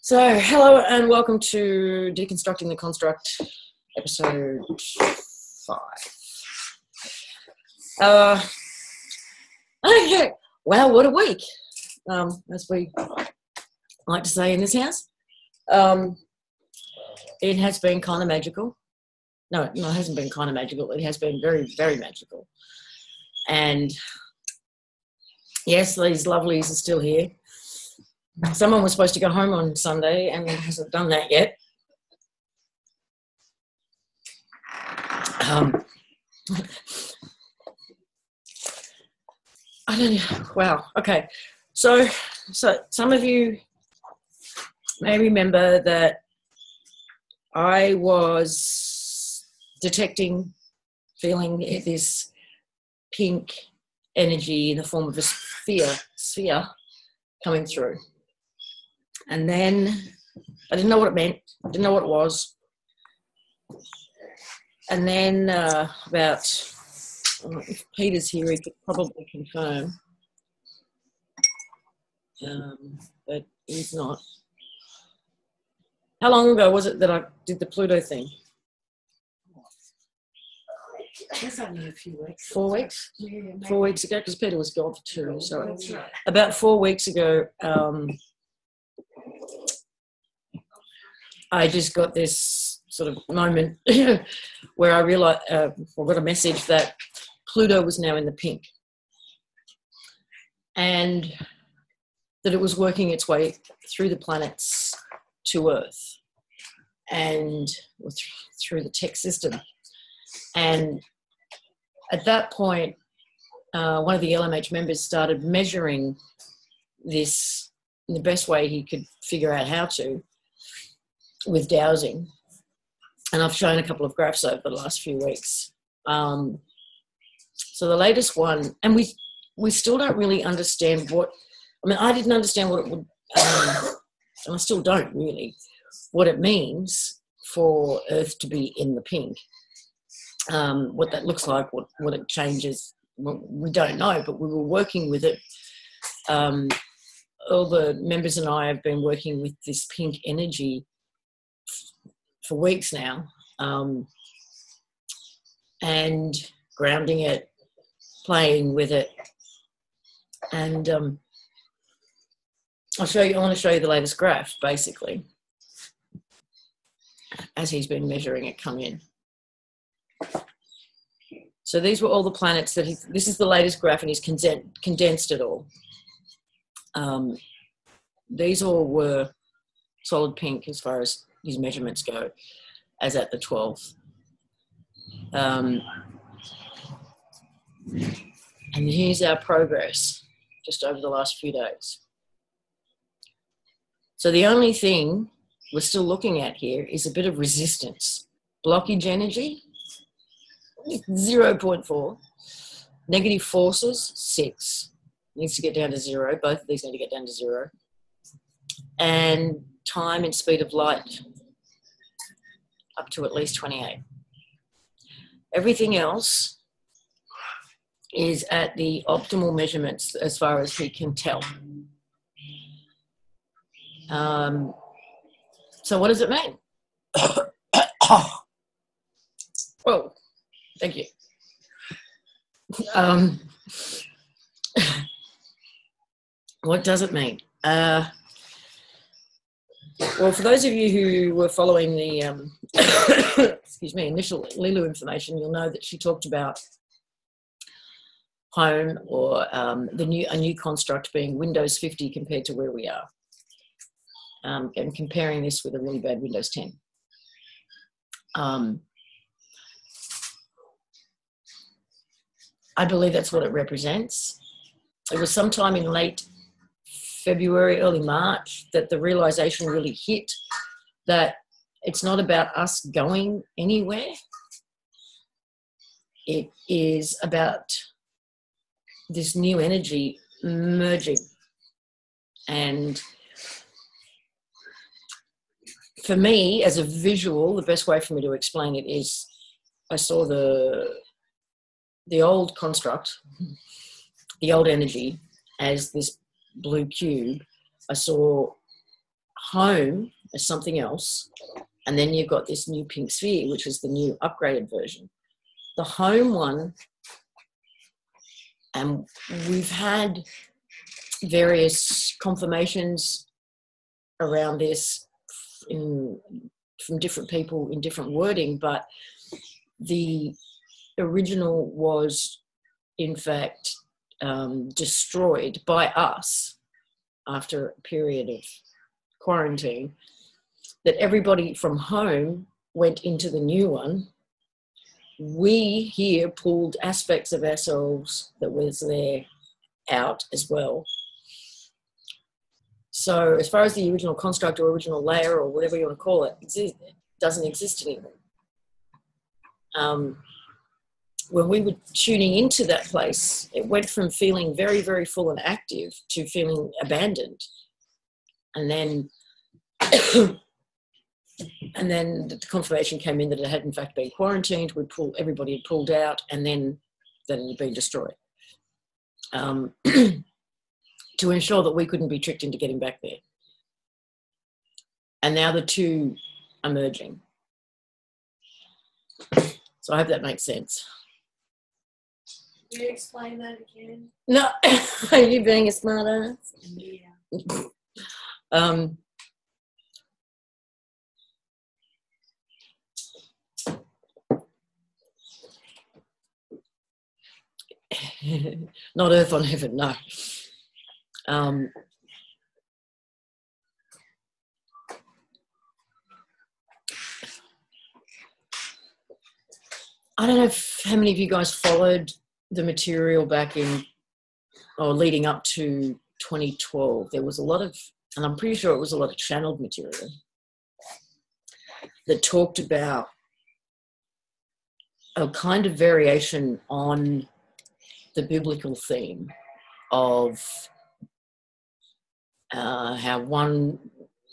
So, hello and welcome to Deconstructing the Construct, episode 5. Okay, wow, what a week, as we like to say in this house. It has been kind of magical. No, it hasn't been kind of magical. It has been very, very magical. And yes, these lovelies are still here. Someone was supposed to go home on Sunday and hasn't done that yet. I don't know. Wow. Okay. So some of you may remember that I was feeling this pink energy in the form of a sphere coming through. And then I didn't know what it meant. I didn't know what it was. And then if Peter's here, he could probably confirm. But he's not. How long ago was it that I did the Pluto thing? That's only a few weeks. 4 weeks? Yeah, 4 weeks ago, because Peter was gone for 2. So That's right. about 4 weeks ago, I just got this sort of moment where I realized, I got a message that Pluto was now in the pink and that it was working its way through the planets to Earth and through the tech system. And at that point, one of the LMH members started measuring this in the best way he could figure out how to, with dowsing. And I've shown a couple of graphs over the last few weeks. So the latest one, and we still don't really understand I didn't understand what it would, and I still don't really, what it means for Earth to be in the pink. What that looks like, what it changes, we don't know, but we were working with it. All the members and I have been working with this pink energy for weeks now, and grounding it, playing with it. And I want to show you the latest graph, basically, as he's been measuring it come in. So these were all the planets this is the latest graph, and he's condensed it all. These all were solid pink as far as his measurements go, as at the 12th. And here's our progress just over the last few days. So the only thing we're still looking at here is a bit of resistance. Blockage energy, 0.4. Negative forces, 6. Needs to get down to 0. Both of these need to get down to 0. And time and speed of light up to at least 28. Everything else is at the optimal measurements as far as he can tell. So what does it mean? Oh, thank you. What does it mean? Well, for those of you who were following the initial leeloo information, you'll know that she talked about home or a new construct being Windows 50 compared to where we are, and comparing this with a really bad Windows 10. I believe that's what it represents. It was sometime in late February, early March, that the realization really hit that it's not about us going anywhere. It is about this new energy merging. And for me, as a visual, the best way for me to explain it is I saw the old construct, the old energy, as this blue cube. I saw home as something else, and then you've got this new pink sphere, which is the new upgraded version. The home one, and we've had various confirmations around this from different people in different wording, but the original was in fact destroyed by us after a period of quarantine, that everybody from home went into the new one. We here pulled aspects of ourselves that was there out as well. So as far as the original construct or original layer or whatever you want to call it, it doesn't exist anymore. When we were tuning into that place, it went from feeling very, very full and active to feeling abandoned. And then the confirmation came in that it had in fact been quarantined. Everybody had pulled out, and then it had been destroyed. To ensure that we couldn't be tricked into getting back there. And now the two are merging. So I hope that makes sense. Can you explain that again? No, are you being a smart ass? Yeah. Not earth on heaven, no. I don't know how many of you guys followed the material back in, or leading up to 2012. There was a lot of, and I'm pretty sure it was a lot of channeled material that talked about a kind of variation on the biblical theme of how one,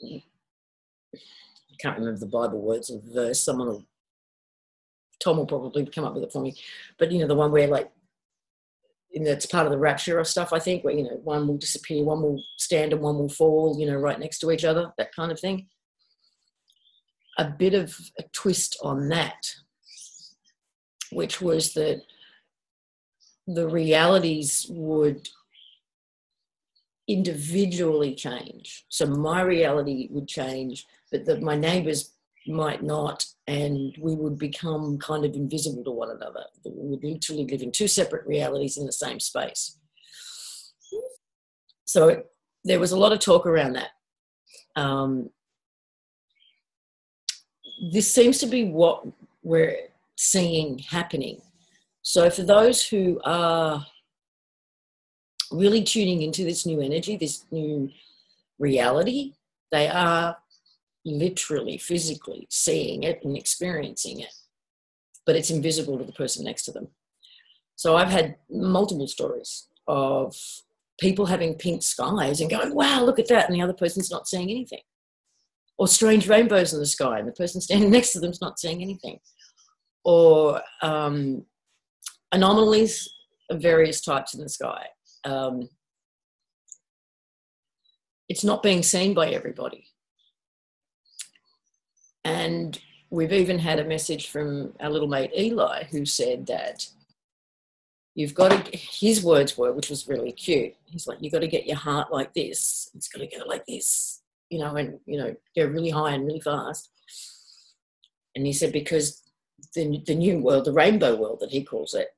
I can't remember the Bible words of the verse, Tom will probably come up with it for me, but the one where it's part of the rapture or stuff, I think, where one will disappear, one will stand and one will fall, right next to each other, that kind of thing. A bit of a twist on that, which was that the realities would individually change. So my reality would change, but my neighbours might not, and we would become kind of invisible to one another. We would literally live in two separate realities in the same space. So there was a lot of talk around that. This seems to be what we're seeing happening. So for those who are really tuning into this new energy, this new reality, they are literally, physically seeing it and experiencing it, but it's invisible to the person next to them. So I've had multiple stories of people having pink skies and going, wow, look at that, and the other person's not seeing anything. Or strange rainbows in the sky and the person standing next to them is not seeing anything. Or anomalies of various types in the sky. It's not being seen by everybody. And we've even had a message from our little mate Eli, who said that you've got to, his words were, which was really cute, he's like, you've got to get your heart like this. It's got to go like this, and, go really high and really fast. And he said, because the new world, the rainbow world that he calls it,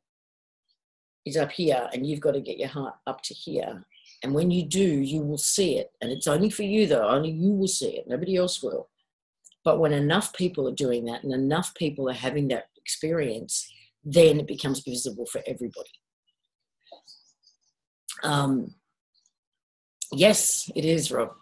is up here, and you've got to get your heart up to here. And when you do, you will see it. And it's only for you, though. Only you will see it. Nobody else will. But when enough people are doing that and enough people are having that experience, then it becomes visible for everybody. Yes, it is, Rob.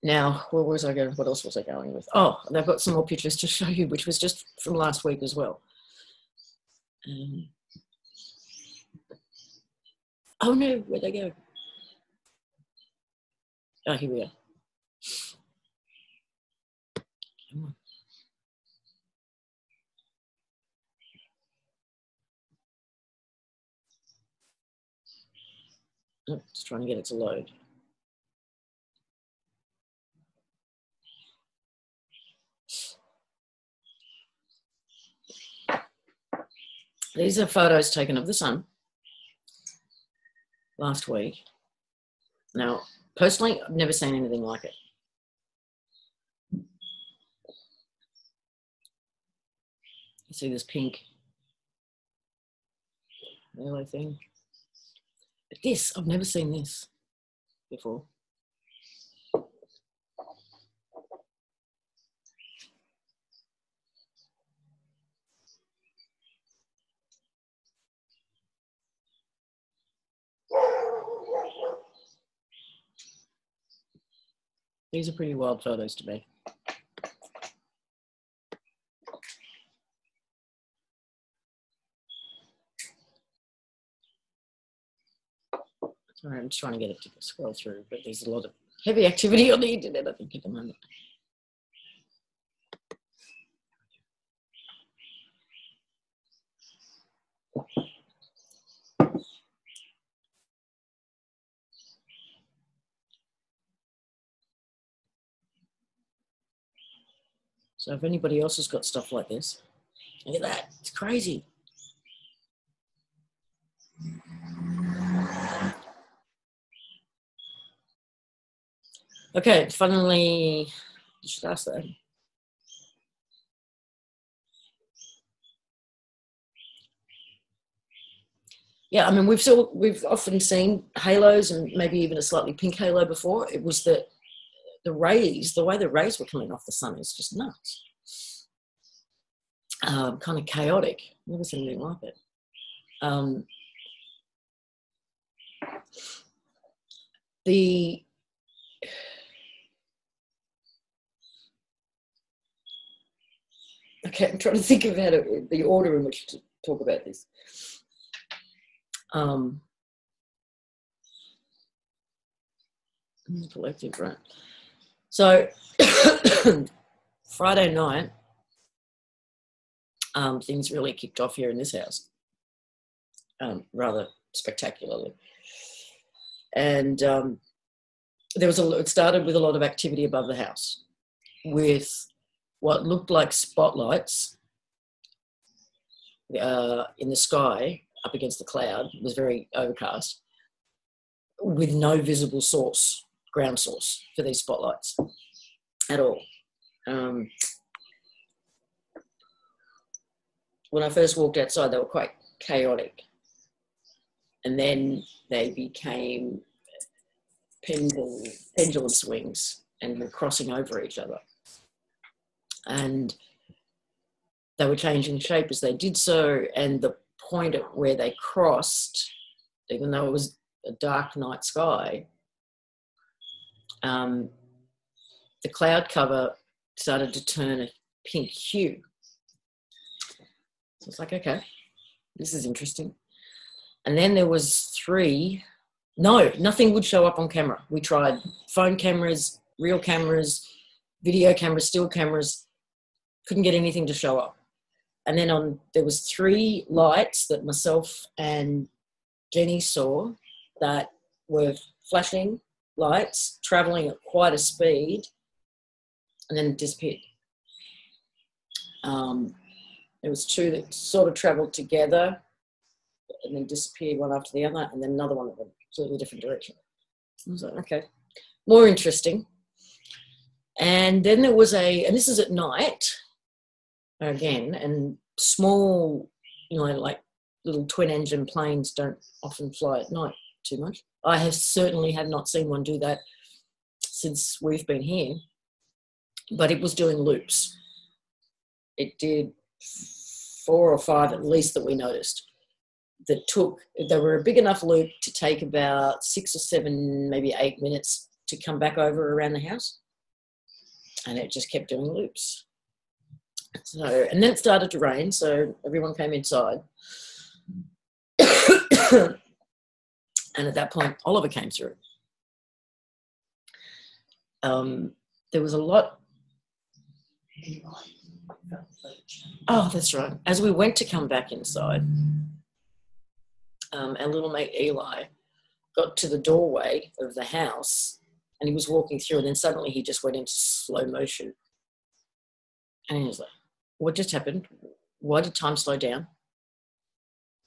Now, where was I going? What else was I going with? Oh, and I've got some more pictures to show you, which was just from last week as well. Oh no, where'd they go? Oh, here we are. Come on. Oh, just trying to get it to load. These are photos taken of the sun last week. Now, personally, I've never seen anything like it. You see this pink yellow thing? But this, I've never seen this before. These are pretty wild photos to me. Sorry, I'm just trying to get it to scroll through, but there's a lot of heavy activity on the internet, I think, at the moment. So if anybody else has got stuff like this, look at that, it's crazy. Okay, finally, you should ask that. Yeah, I mean, we've often seen halos and maybe even a slightly pink halo before. It was the rays, the way the rays were coming off the sun is just nuts. Kind of chaotic. Never seen anything like it. Okay, I'm trying to think of the order in which to talk about this. Collective, right? So Friday night, things really kicked off here in this house, rather spectacularly. And it started with a lot of activity above the house, with what looked like spotlights in the sky up against the cloud. It was very overcast, with no visible source, ground source for these spotlights at all. When I first walked outside, they were quite chaotic. And then they became pendulum swings and were crossing over each other. And they were changing shape as they did so. And the point at where they crossed, even though it was a dark night sky, the cloud cover started to turn a pink hue. So it's like, okay, this is interesting. And then there was nothing would show up on camera. We tried phone cameras, real cameras, video cameras, still cameras, couldn't get anything to show up. And then there was 3 lights that myself and Jenny saw that were flashing lights, traveling at quite a speed, and then disappeared. There was 2 that sort of traveled together and then disappeared one after the other, and then another one that went a completely different direction. I was like, okay, more interesting. And then there was and this is at night again, and small, like little twin engine planes don't often fly at night too much. I certainly have not seen one do that since we've been here, but it was doing loops. It did 4 or 5 at least that we noticed. They were a big enough loop to take about 6 or 7, maybe 8 minutes to come back over around the house. And it just kept doing loops. So, and then it started to rain, so everyone came inside. And at that point, Oliver came through. There was a lot. Oh, that's right. As we went to come back inside, our little mate Eli got to the doorway of the house and he was walking through, and then suddenly he just went into slow motion. And he was like, what just happened? Why did time slow down?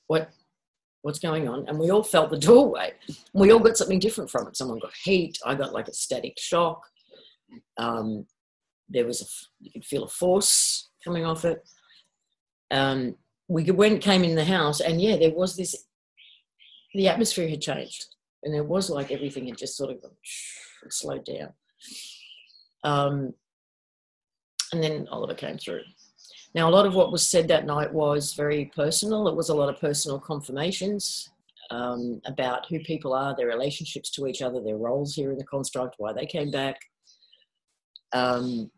What's going on? And we all felt the doorway. We all got something different from it. Someone got heat. I got like a static shock. There was you could feel a force coming off it. Came in the house, and yeah, there was this, the atmosphere had changed, and it was like everything had just sort of slowed down. And then Oliver came through. Now, a lot of what was said that night was very personal. It was a lot of personal confirmations about who people are, their relationships to each other, their roles here in the construct, why they came back. For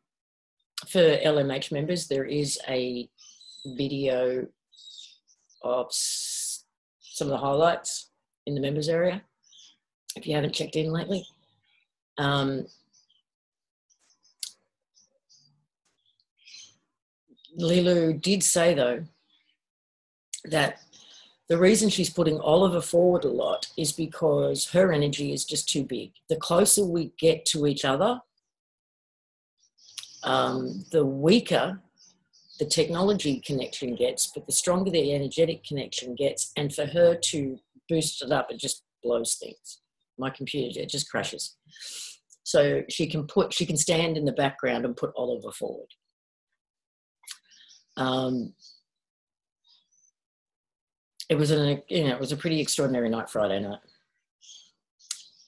LMH members, there is a video of some of the highlights in the members area, if you haven't checked in lately. Leeloo did say, though, that the reason she's putting Oliver forward a lot is because her energy is just too big. The closer we get to each other, the weaker the technology connection gets, but the stronger the energetic connection gets. And for her to boost it up, it just blows things. My computer, it just crashes. So she can stand in the background and put Oliver forward. It was a pretty extraordinary night, Friday night.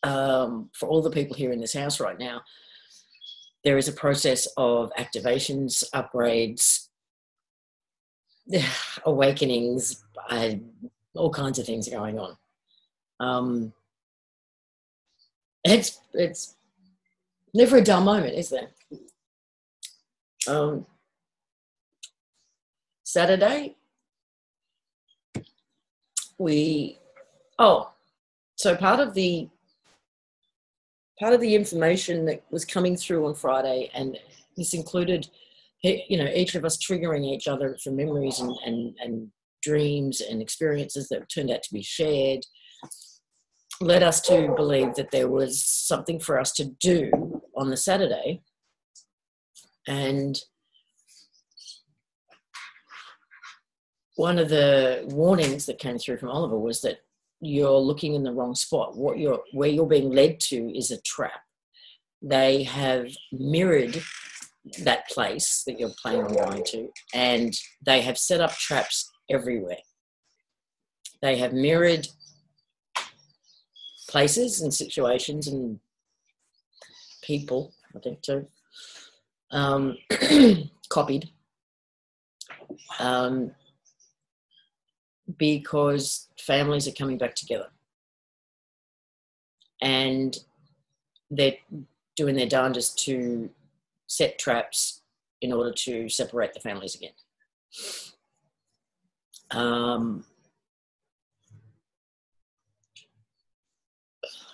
For all the people here in this house right now, there is a process of activations, upgrades, awakenings, all kinds of things going on. It's never a dull moment, is there? Saturday, so part of the information that was coming through on Friday, and this included, each of us triggering each other for memories and dreams and experiences that turned out to be shared, led us to believe that there was something for us to do on the Saturday. And one of the warnings that came through from Oliver was that you're looking in the wrong spot. Where you're being led to is a trap. They have mirrored that place that you're planning on going to, and they have set up traps everywhere. They have mirrored places and situations and people, I think too, copied, because families are coming back together and they're doing their darndest to set traps in order to separate the families again.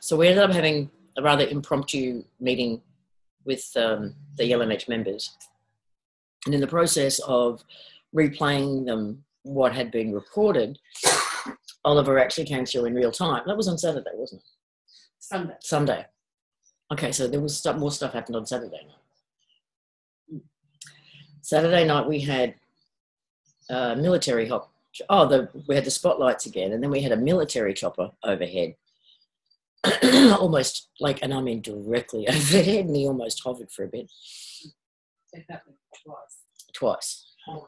So we ended up having a rather impromptu meeting with the LMH members. And in the process of replaying them, what had been recorded, Oliver actually came through in real time. That was on Saturday, wasn't it? Sunday. Okay, so there was more stuff happened on Saturday night. Saturday night we had military hop. We had the spotlights again, and then we had a military chopper overhead, almost like, and I mean directly overhead, and he almost hovered for a bit. It happened Twice. Oh.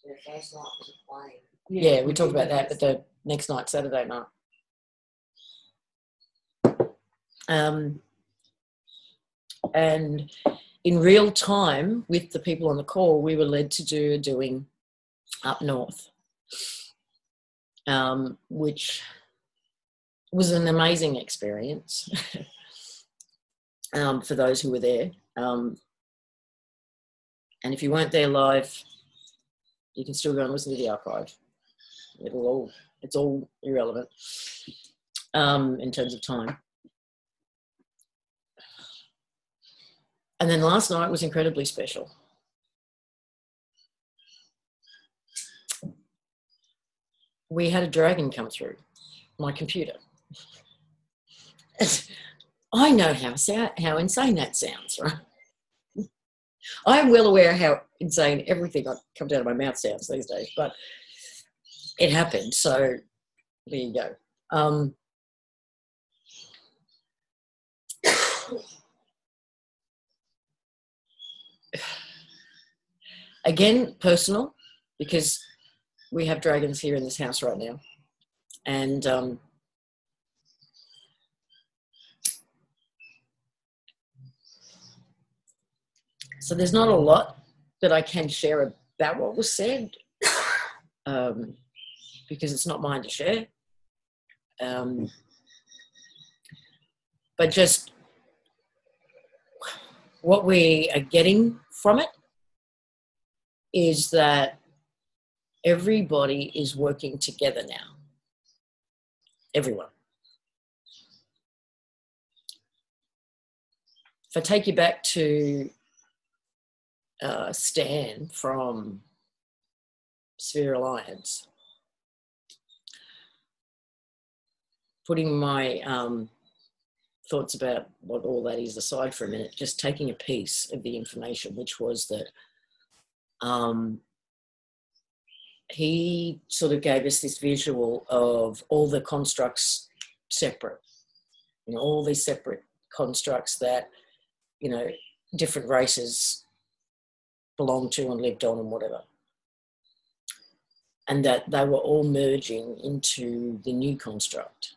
The first night was a plane. Yeah, we talked about that, but the next night, Saturday night. And in real time with the people on the call, we were led to doing up north, which was an amazing experience for those who were there. And if you weren't there live, you can still go and listen to the archive. It's all irrelevant in terms of time. And then last night was incredibly special. We had a dragon come through my computer. I know how insane that sounds, right? I'm well aware how insane everything that comes out of my mouth sounds these days, but it happened. So there you go. Again, personal, because we have dragons here in this house right now. And so there's not a lot that I can share about what was said, because it's not mine to share. But just what we are getting from it is that everybody is working together now. Everyone. If I take you back to Stan from Sphere Alliance, putting my thoughts about what all that is aside for a minute, just taking a piece of the information, which was that he sort of gave us this visual of all the constructs separate, you know, all these separate constructs that, you know, different races belonged to and lived on and whatever. And that they were all merging into the new construct.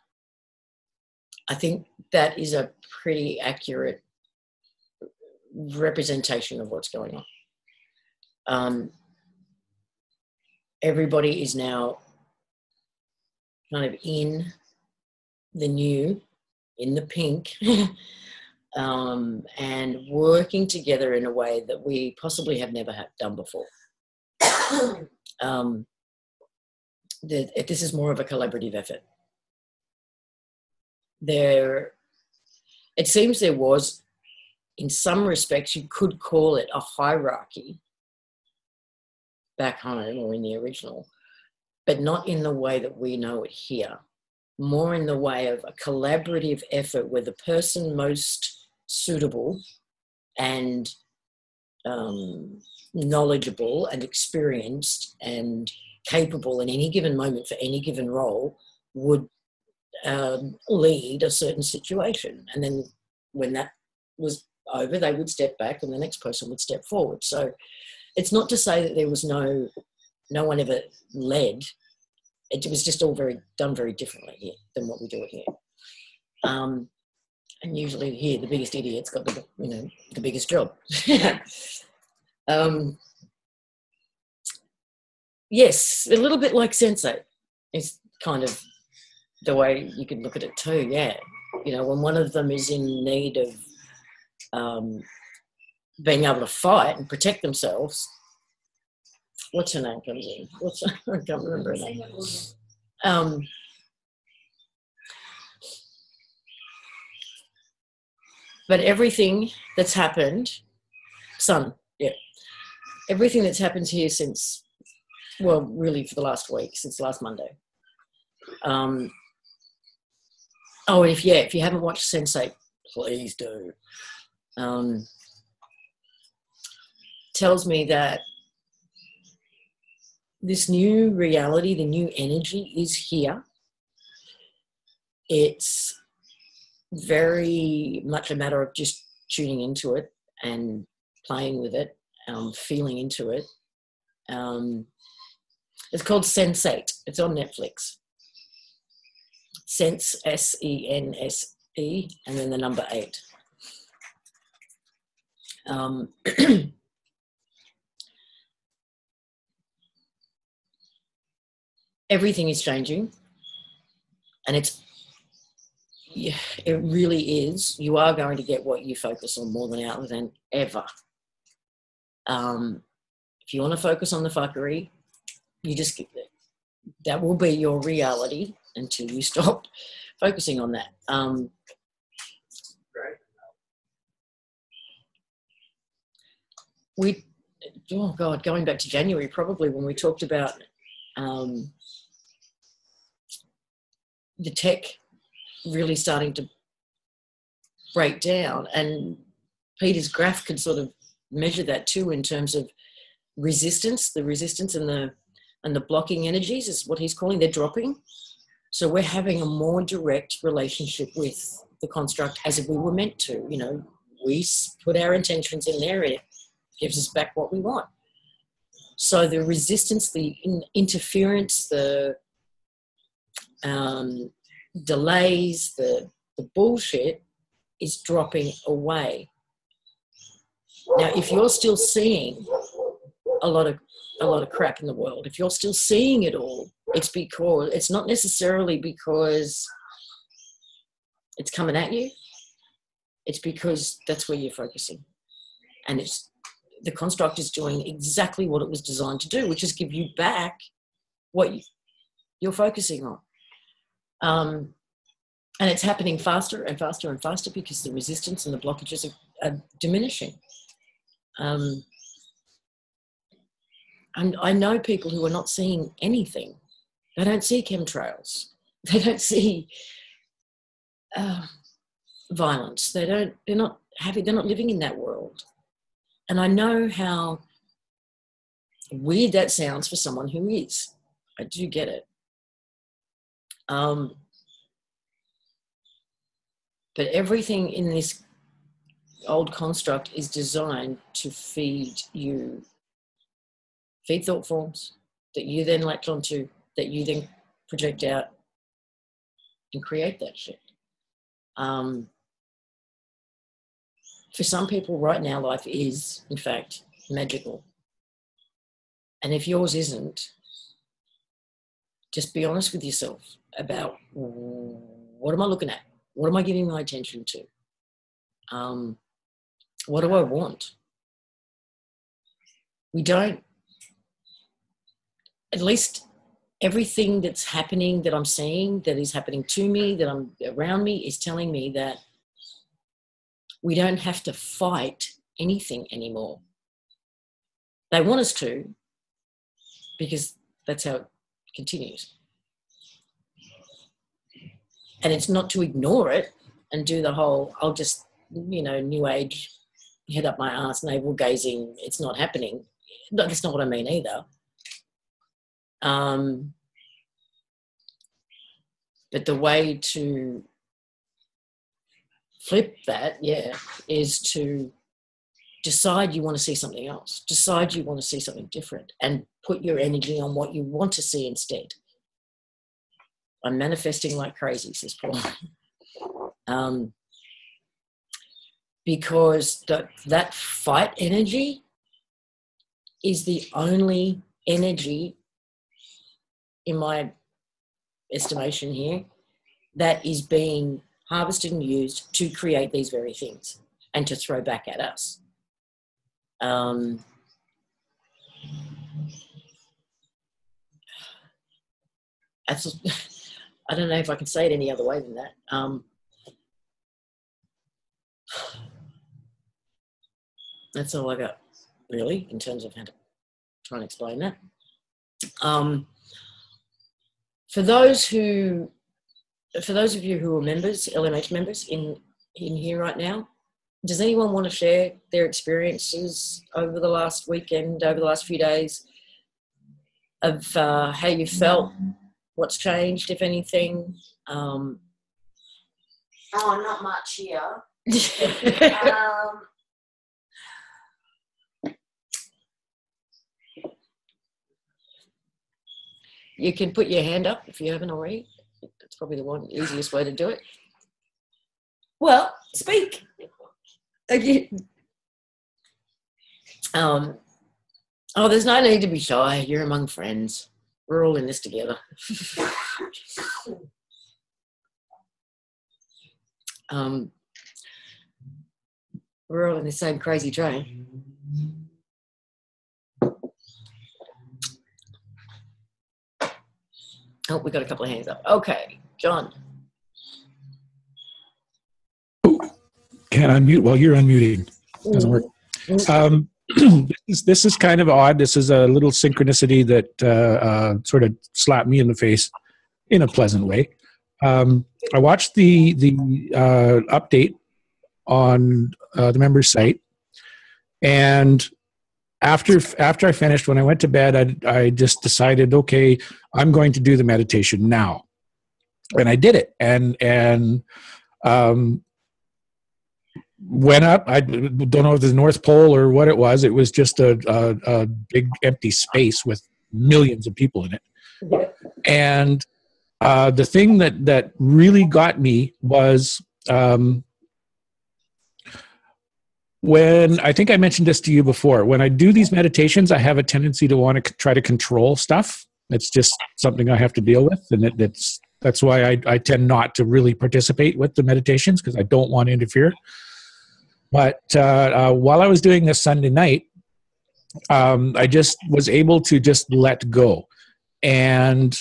I think that is a pretty accurate representation of what's going on. Everybody is now kind of in the new, in the pink, and working together in a way that we possibly have never done before. This is more of a collaborative effort. It seems there was, in some respects, you could call it a hierarchy back home or in the original, but not in the way that we know it here. More in the way of a collaborative effort where the person most suitable and knowledgeable and experienced and capable in any given moment for any given role would lead a certain situation. And then when that was over, they would step back and the next person would step forward. So it's not to say that there was no one ever led. It was just all done very differently here than what we do it here. And usually here, the biggest idiot's got the biggest job. Yes, a little bit like Sensei is kind of the way you could look at it too. Yeah, you know, when one of them is in need of being able to fight and protect themselves. What's her name comes in? I can't remember her name. But everything that's happened, everything that's happened here since, well, really for the last week, since last Monday. And if you haven't watched Sense8, please do. Tells me that this new reality, the new energy is here. It's very much a matter of just tuning into it and playing with it, feeling into it. It's called Sense8. It's on Netflix. Sense, S-E-N-S-E, and then the number 8. Everything is changing, and it really is. You are going to get what you focus on more than ever. If you want to focus on the fuckery, that will be your reality until you stop focusing on that. Going back to January, probably when we talked about the tech really starting to break down. And Peter's graph could sort of measure that too in terms of resistance. The resistance and the blocking energies is what he's calling, they're dropping. So we're having a more direct relationship with the construct as if we were meant to. You know, we put our intentions in there, it gives us back what we want. So the resistance, the interference, the delays, the bullshit is dropping away. Now, if you're still seeing a lot of crap in the world, if you're still seeing it all, it's not necessarily because it's coming at you. It's because that's where you're focusing. And the construct is doing exactly what it was designed to do, which is give you back what you're focusing on. And it's happening faster and faster and faster because the resistance and the blockages are diminishing. And I know people who are not seeing anything. They don't see chemtrails. They don't see violence. They're not living in that world. And I know how weird that sounds for someone who is. I do get it. But everything in this old construct is designed to feed thought forms that you then latch onto, that you then project out and create that shit. For some people right now, life is, in fact, magical. And if yours isn't, just be honest with yourself about what am I looking at? What am I giving my attention to? What do I want? We don't, at least everything that's happening, that I'm seeing, that is happening to me, that I'm around me, is telling me that we don't have to fight anything anymore. They want us to, because that's how it continues. And it's not to ignore it and do the whole, I'll just, new age, head up my ass, navel gazing, it's not happening. No, that's not what I mean either. But the way to flip that, is to decide you want to see something else. Decide you want to see something different and put your energy on what you want to see instead. I'm manifesting like crazy, says Paul. Because that fight energy is the only energy, in my estimation here, that is being harvested and used to create these very things and to throw back at us. I don't know if I can say it any other way than that. That's all I got, really, in terms of how to try and explain that. For those of you who are members, LMH members in here right now, does anyone want to share their experiences over the last weekend, over the last few days, of how you felt, what's changed, if anything? Oh, not much here. You can put your hand up if you haven't already. That's probably the easiest way to do it. Well, speak. Again. There's no need to be shy. You're among friends. We're all in this together. We're all in the same crazy train. Oh, we got a couple of hands up. Okay, John. Can't unmute while you're unmuting. Doesn't work. This is kind of odd. This is a little synchronicity that sort of slapped me in the face in a pleasant way. I watched the update on the members site, and after I finished, when I went to bed, I just decided, okay, I'm going to do the meditation now, and I did it, and went up. I don't know if it was the North Pole or what it was. It was just a big empty space with millions of people in it. Yeah. And the thing that really got me was when, I think I mentioned this to you before, when I do these meditations, I have a tendency to want to try to control stuff. It's just something I have to deal with, and that's why I tend not to really participate with the meditations, because I don't want to interfere. But while I was doing this Sunday night, I just was able to just let go. And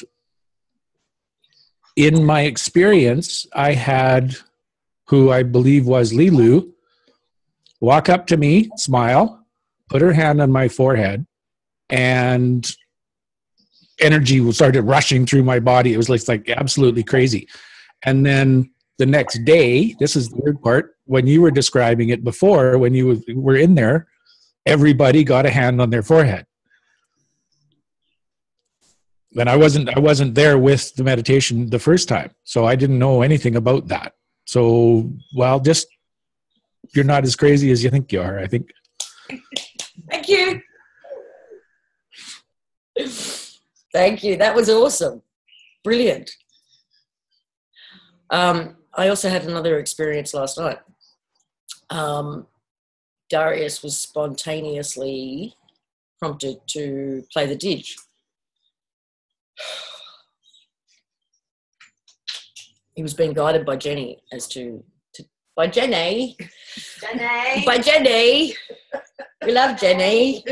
in my experience, I had, who I believe was leeloo, walk up to me, smile, put her hand on my forehead, and energy started rushing through my body. It was like absolutely crazy. And then the next day, this is the weird part, when you were describing it before, when you were in there, everybody got a hand on their forehead. And I wasn't there with the meditation the first time, so I didn't know anything about that. So, well, just, you're not as crazy as you think you are, I think. Thank you. Thank you. That was awesome. Brilliant. I also had another experience last night. Darius was spontaneously prompted to play the didge. He was being guided by Jenny by Jenny. By Jenny. We love Jenny.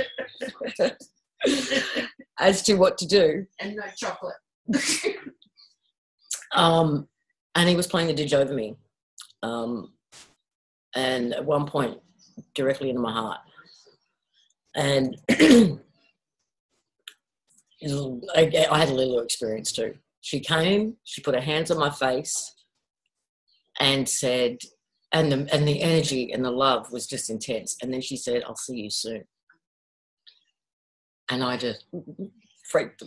As to what to do. And no chocolate. And he was playing the didge over me. And at one point, directly into my heart. And I had a little experience too. She came, she put her hands on my face and said, and the energy and the love was just intense. And then she said, "I'll see you soon." And I just freaked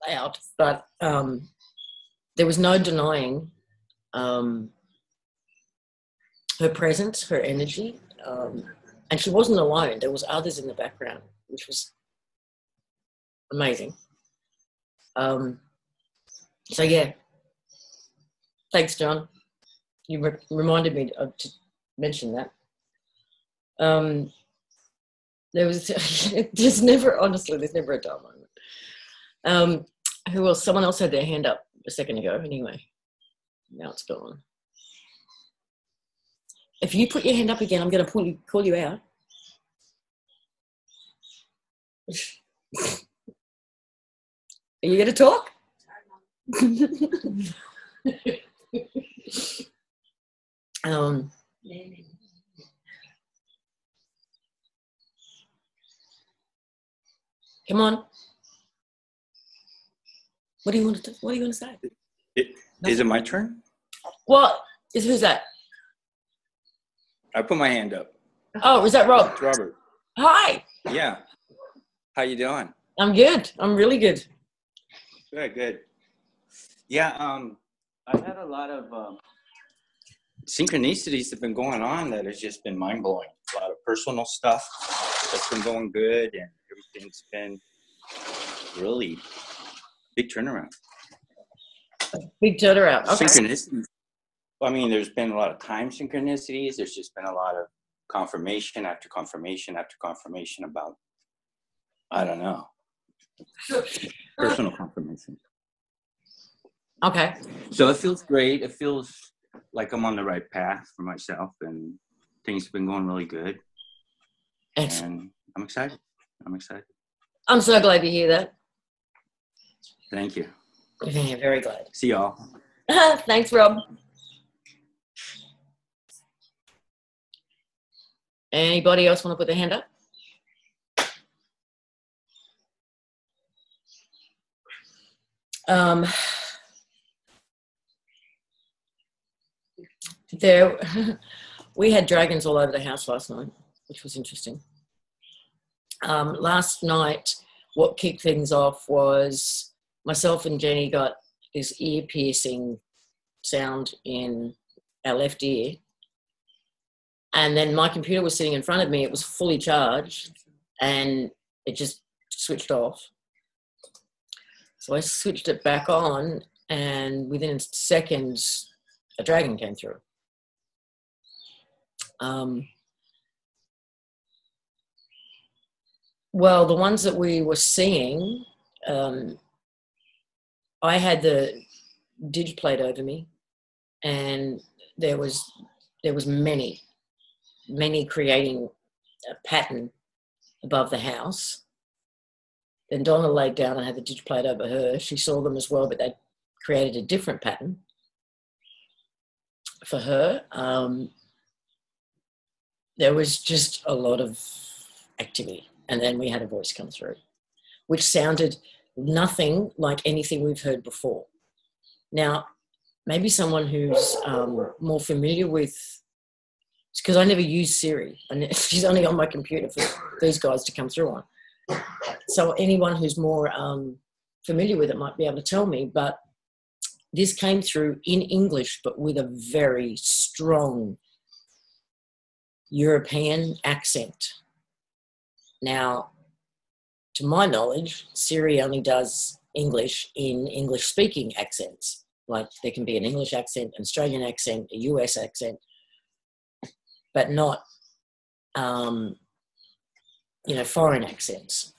out. But there was no denying her presence, her energy. And she wasn't alone. There was others in the background, which was amazing. So yeah, thanks, John. You reminded me to mention that. There's never a dull moment. Who else? Someone else had their hand up a second ago. Anyway, now it's gone. If you put your hand up again, I'm going to call you out. Are you going to talk? Come on. What do you want to say? Is it my turn? What? Who's that? I put my hand up. Oh, is that Rob? It's Robert. Hi. Yeah. How you doing? I'm good. I'm really good. Good. Yeah, I've had a lot of synchronicities that have been going on that has just been mind-blowing. A lot of personal stuff that's been going good, and everything's been really big turnaround. Big turnaround. Okay. Synchronicities. I mean, there's been a lot of time synchronicities. There's just been a lot of confirmation after confirmation after confirmation about, I don't know, personal confirmation. Okay. So it feels great. It feels like I'm on the right path for myself, and things have been going really good. Excellent. And I'm excited. I'm so glad to hear that. Thank you. Yeah, very glad. See y'all. Thanks, Rob. Anybody else want to put their hand up? there, we had dragons all over the house last night, which was interesting. Last night, what kicked things off was myself and Jenny got this ear-piercing sound in our left ear. And then my computer was sitting in front of me. It was fully charged and it just switched off. So I switched it back on and within seconds, a dragon came through. Well, the ones that we were seeing, I had the digiplate over me and there was many creating a pattern above the house. Then Donna laid down and had the digiplate over her. She saw them as well, but they created a different pattern for her. There was just a lot of activity. And then we had a voice come through, which sounded nothing like anything we've heard before. Now, maybe someone who's more familiar with, because I never use Siri. She's only on my computer for these guys to come through on. So anyone who's more familiar with it might be able to tell me, but this came through in English, but with a very strong European accent. Now, to my knowledge, Siri only does English in English-speaking accents. Like there can be an English accent, an Australian accent, a US accent, but not, foreign accents.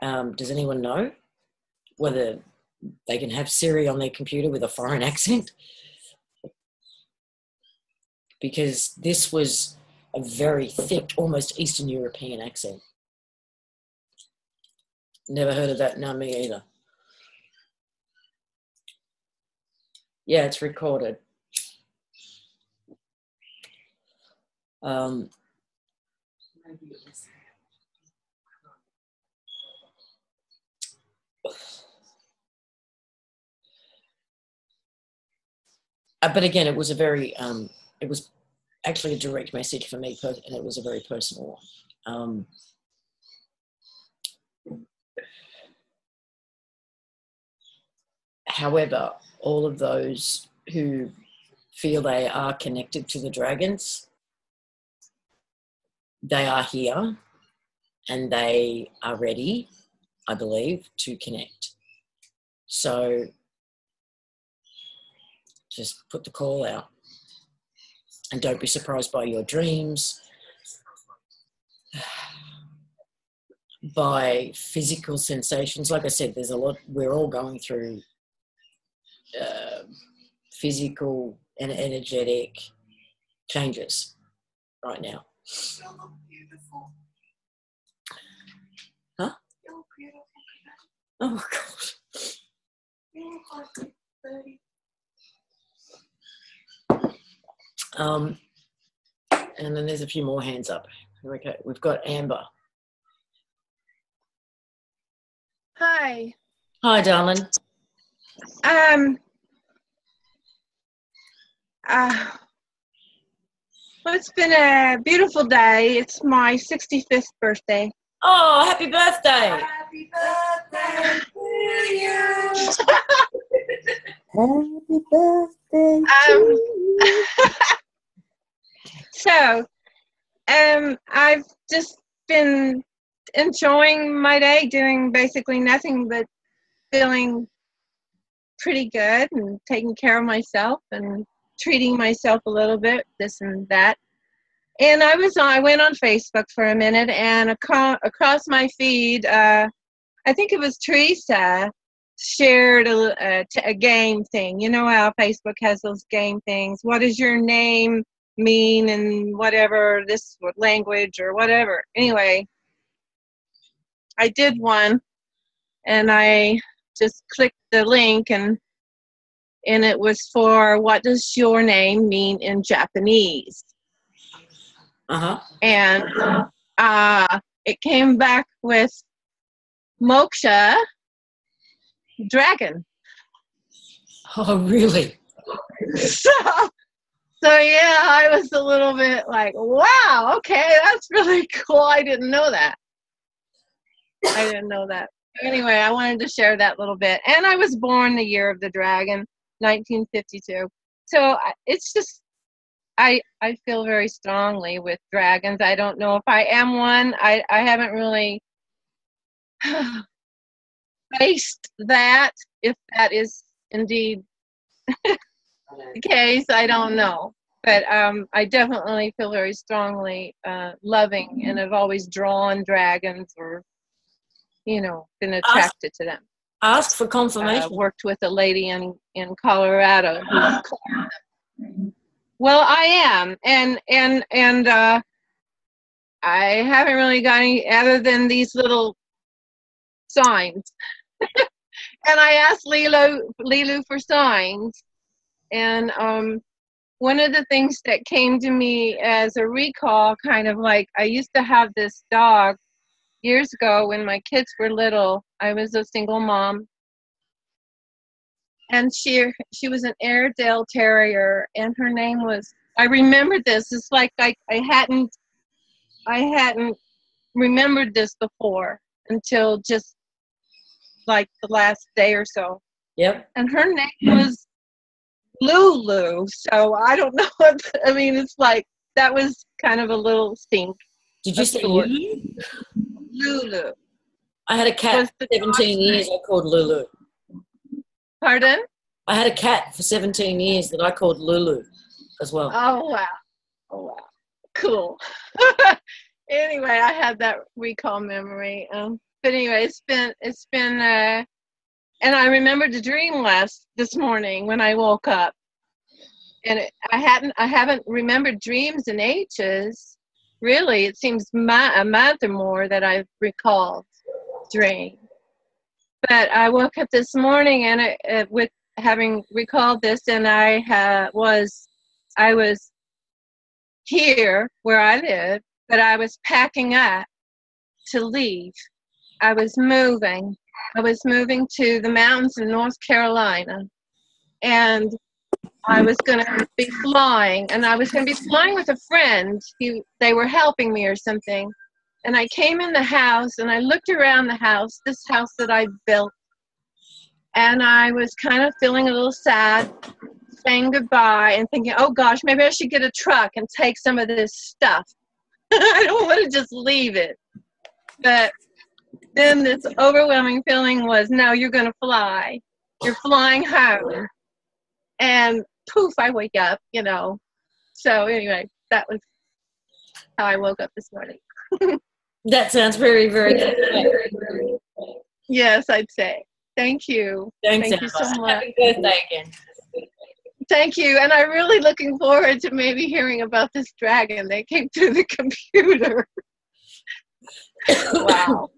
Does anyone know whether they can have Siri on their computer with a foreign accent? Because this was a very thick, almost Eastern European accent. Never heard of that, no, me either. Yeah, it's recorded. But again, it was a very, it was actually a direct message for me, and it was a very personal one. However, all of those who feel they are connected to the dragons, they are here and they are ready, I believe, to connect. So just put the call out and don't be surprised by your dreams, by physical sensations. Like I said, there's a lot, we're all going through physical and energetic changes right now. You look beautiful. Huh? You look beautiful. Oh my God. You look like 30. And then there's a few more hands up. Here we go. We've got Amber. Hi. Hi, darling. Well, it's been a beautiful day. It's my 65th birthday. Oh, happy birthday. Happy birthday to you. Happy birthday to you. So, I've just been enjoying my day, doing basically nothing but feeling pretty good and taking care of myself and treating myself a little bit, this and that. And I went on Facebook for a minute, and across my feed, I think it was Teresa shared a game thing. You know how Facebook has those game things. What does your name mean in whatever, this language or whatever? Anyway, I did one, and I just clicked the link, and it was for what does your name mean in Japanese. And it came back with moksha, dragon. Oh, really? So yeah, I was a little bit like, wow, okay, that's really cool. I didn't know that. Anyway, I wanted to share that little bit. And I was born the year of the dragon, 1952. So it's just, I feel very strongly with dragons. I don't know if I am one. I haven't really faced that, if that is indeed the case. I don't know. But I definitely feel very strongly loving, and I've always drawn dragons or, been attracted to them. Ask for confirmation. Worked with a lady in Colorado. Well, I am, and I haven't really got any other than these little signs. And I asked leeloo for signs, and one of the things that came to me as a recall, kind of like, I used to have this dog years ago when my kids were little. I was a single mom, and she was an Airedale Terrier, and her name was, I remembered this. It's like I hadn't remembered this before until just like the last day or so. Yep. And her name was Leeloo. So I don't know what, I mean, it's like, that was kind of a little stink. Did you say Lulu? Leeloo. I had a cat for 17 years I called Lulu. Pardon? I had a cat for 17 years that I called Lulu as well. Oh, wow. Cool. Anyway, I had that recall memory. But anyway, it's been, and I remembered the dream this morning when I woke up, and I haven't remembered dreams in ages. Really, it seems a month or more that I've recalled dream. But I woke up this morning and with having recalled this, and I was here where I live, but I was packing up to leave. I was moving to the mountains in North Carolina, and I was going to be flying, and I was going to be flying with a friend. They were helping me or something, and I came in the house, and I looked around the house, this house that I built, and I was kind of feeling a little sad, saying goodbye, and thinking, oh gosh, maybe I should get a truck and take some of this stuff. I don't want to just leave it. But then this overwhelming feeling was, no, you're going to fly. You're flying home. And poof, I wake up, So anyway, that was how I woke up this morning. That sounds very, very good. Yes, I'd say. Thank you. Thanks, Thank you so much. Happy birthday again. Thank you. And I'm really looking forward to maybe hearing about this dragon that came through the computer. Wow.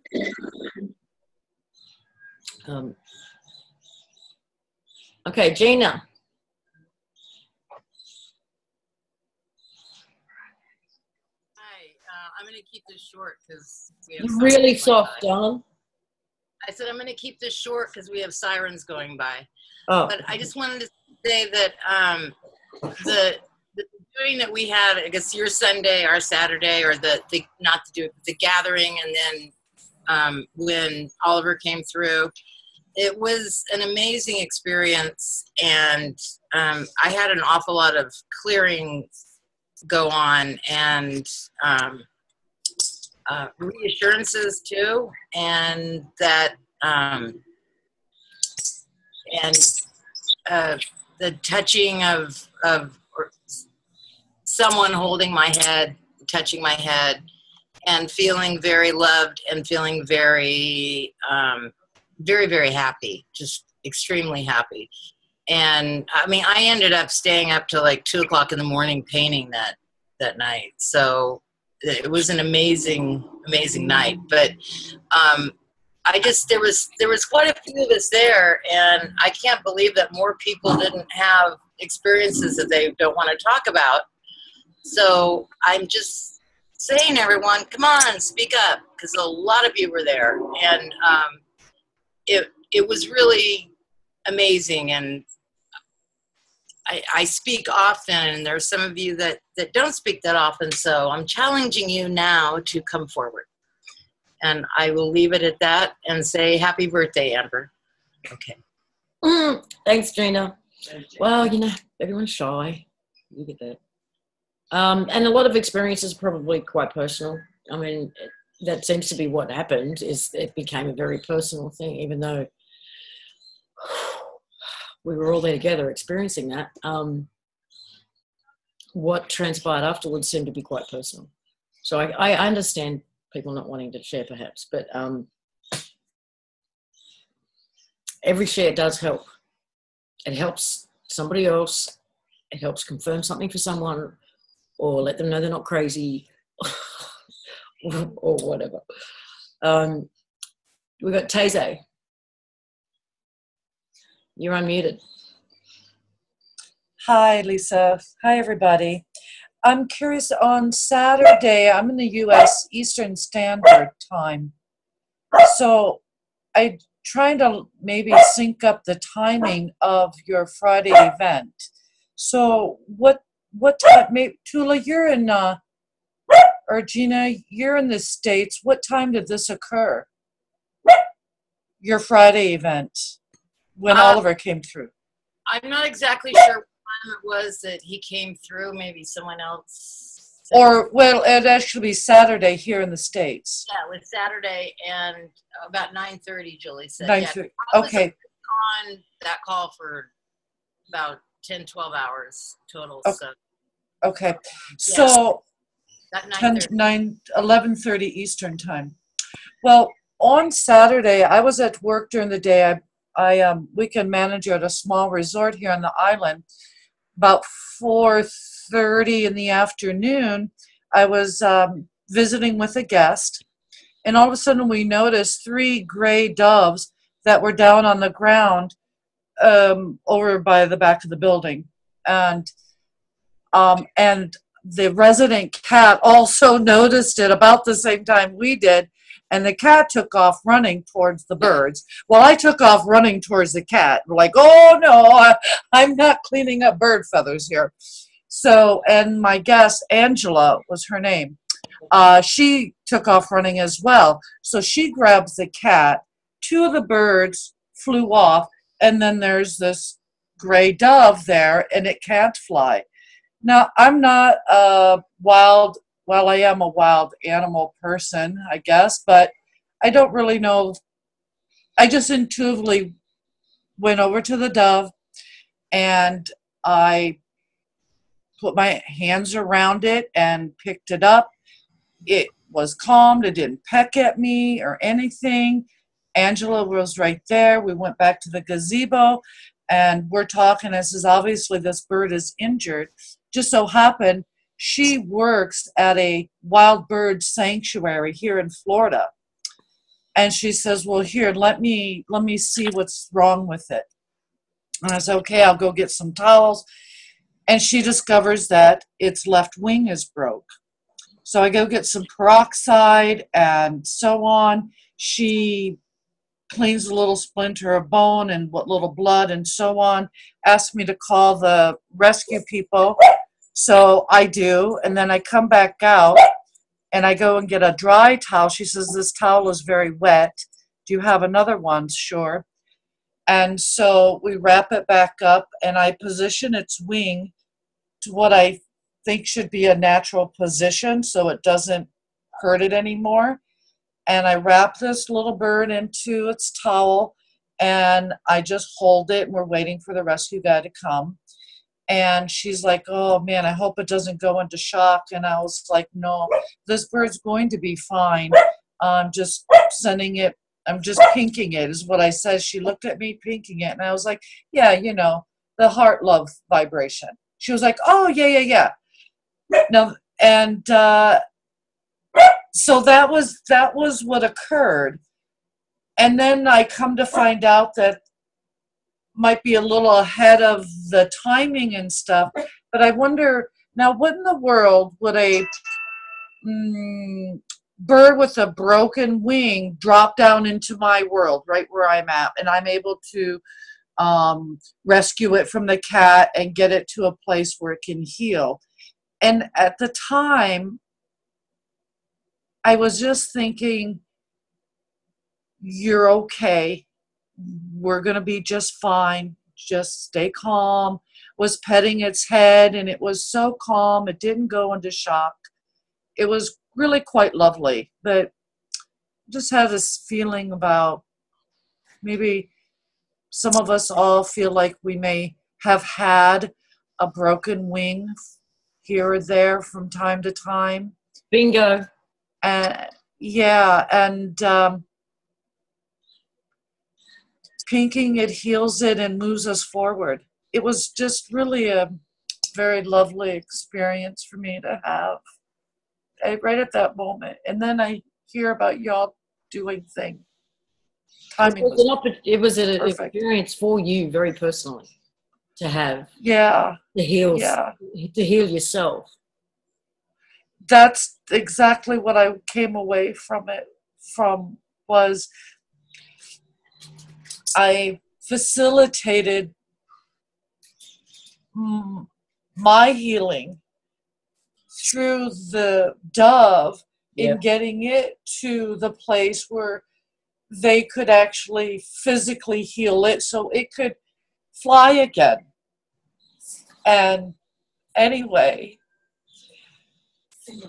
Okay, Gina. Hi, I'm going to keep this short because we have You're really soft, by. darling. I said I'm going to keep this short because we have sirens going by. Oh. But I just wanted to say that the doing that we had, I guess your Sunday, our Saturday, or the gathering, and then when Oliver came through, it was an amazing experience, and I had an awful lot of clearing go on, and reassurances too, and that the touching of someone holding my head, touching my head, and feeling very loved, and feeling very very, very happy, just extremely happy. And I mean, I ended up staying up till like 2 o'clock in the morning painting that night. So it was an amazing, amazing night. But there was quite a few of us there, and I can't believe that more people didn't have experiences that they don't want to talk about. So I'm just saying, everyone, come on, speak up, because a lot of you were there, and it was really amazing. And I speak often, and there's some of you that don't speak that often, so I'm challenging you now to come forward. And I will leave it at that and say happy birthday, Amber. Okay. Thanks, Gina. Well, you know, everyone's shy. You get that. And a lot of experiences probably quite personal. I mean, that seems to be what happened, is it became a very personal thing, even though we were all there together experiencing that. What transpired afterwards seemed to be quite personal. So I understand people not wanting to share perhaps, but every share does help. It helps somebody else. It helps confirm something for someone, or let them know they're not crazy, or whatever. We've got Taze. You're unmuted. Hi, Lisa. Hi, everybody. I'm curious, on Saturday, I'm in the U.S. Eastern Standard Time. So I'm trying to maybe sync up the timing of your Friday event. So what time, maybe, Tula, you're in, or Gina, you're in the States. What time did this occur? Your Friday event, when Oliver came through. I'm not exactly sure what time it was that he came through. Maybe someone else. Or, well, it'd actually be Saturday here in the States. Yeah, it was Saturday and about 9:30, Julie said. 9:30. Yeah, Okay. on that call for about 10, 12 hours total. Okay. So. Okay. So, That 11:30 Eastern Time. Well, on Saturday, I was at work during the day. I weekend manager at a small resort here on the island. About 4:30 in the afternoon, I was visiting with a guest, and all of a sudden we noticed 3 gray doves that were down on the ground over by the back of the building, and the resident cat also noticed it about the same time we did. And the cat took off running towards the birds. Well, I took off running towards the cat. We're like, oh, no, I'm not cleaning up bird feathers here. So, and my guest, Angela was her name, she took off running as well. So she grabs the cat. 2 of the birds flew off, and then there's this gray dove there, and it can't fly. Now, I'm not well, I am a wild animal person, I guess, but I don't really know. I just intuitively went over to the dove, and I put my hands around it and picked it up. It was calm. It didn't peck at me or anything. Angela was right there. We went back to the gazebo, and we're talking. I says, obviously, this bird is injured. Just so happened, she works at a wild bird sanctuary here in Florida. And she says, well, here, let me see what's wrong with it. And I said, okay, I'll go get some towels. And she discovers that its left wing is broke. So I go get some peroxide and so on. She cleans a little splinter of bone and what little blood and so on, asks me to call the rescue people. So I do, and then I come back out, and I go and get a dry towel. She says, this towel is very wet. Do you have another one? Sure. And so we wrap it back up, and I position its wing to what I think should be a natural position so it doesn't hurt it anymore. And I wrap this little bird into its towel, and I just hold it, and we're waiting for the rescue guy to come. And she's like, oh, man, I hope it doesn't go into shock. And I was like, no, this bird's going to be fine. I'm just sending it. I'm just pinking it is what I said. She looked at me pinking it. And I was like, yeah, you know, the heart love vibration. She was like, oh, yeah. No, and so that was what occurred. And then I come to find out that might be a little ahead of the timing and stuff, but I wonder now, what in the world would a bird with a broken wing drop down into my world right where I'm at, and I'm able to rescue it from the cat and get it to a place where it can heal. And at the time, I was just thinking, you're okay. We're going to be just fine. Just stay calm. Was petting its head, and it was so calm. It didn't go into shock. It was really quite lovely. But just had this feeling about maybe some of us all feel like we may have had a broken wing here or there from time to time. Bingo. Yeah, and pinking it heals it and moves us forward. It was just really a very lovely experience for me to have right at that moment. And then I hear about y'all doing things. Timing It was an perfect. experience for you very personally to have. Yeah. To heal yourself. That's exactly what I came away from it from, was I facilitated my healing through the dove in getting it to the place where they could actually physically heal it so it could fly again. And anyway,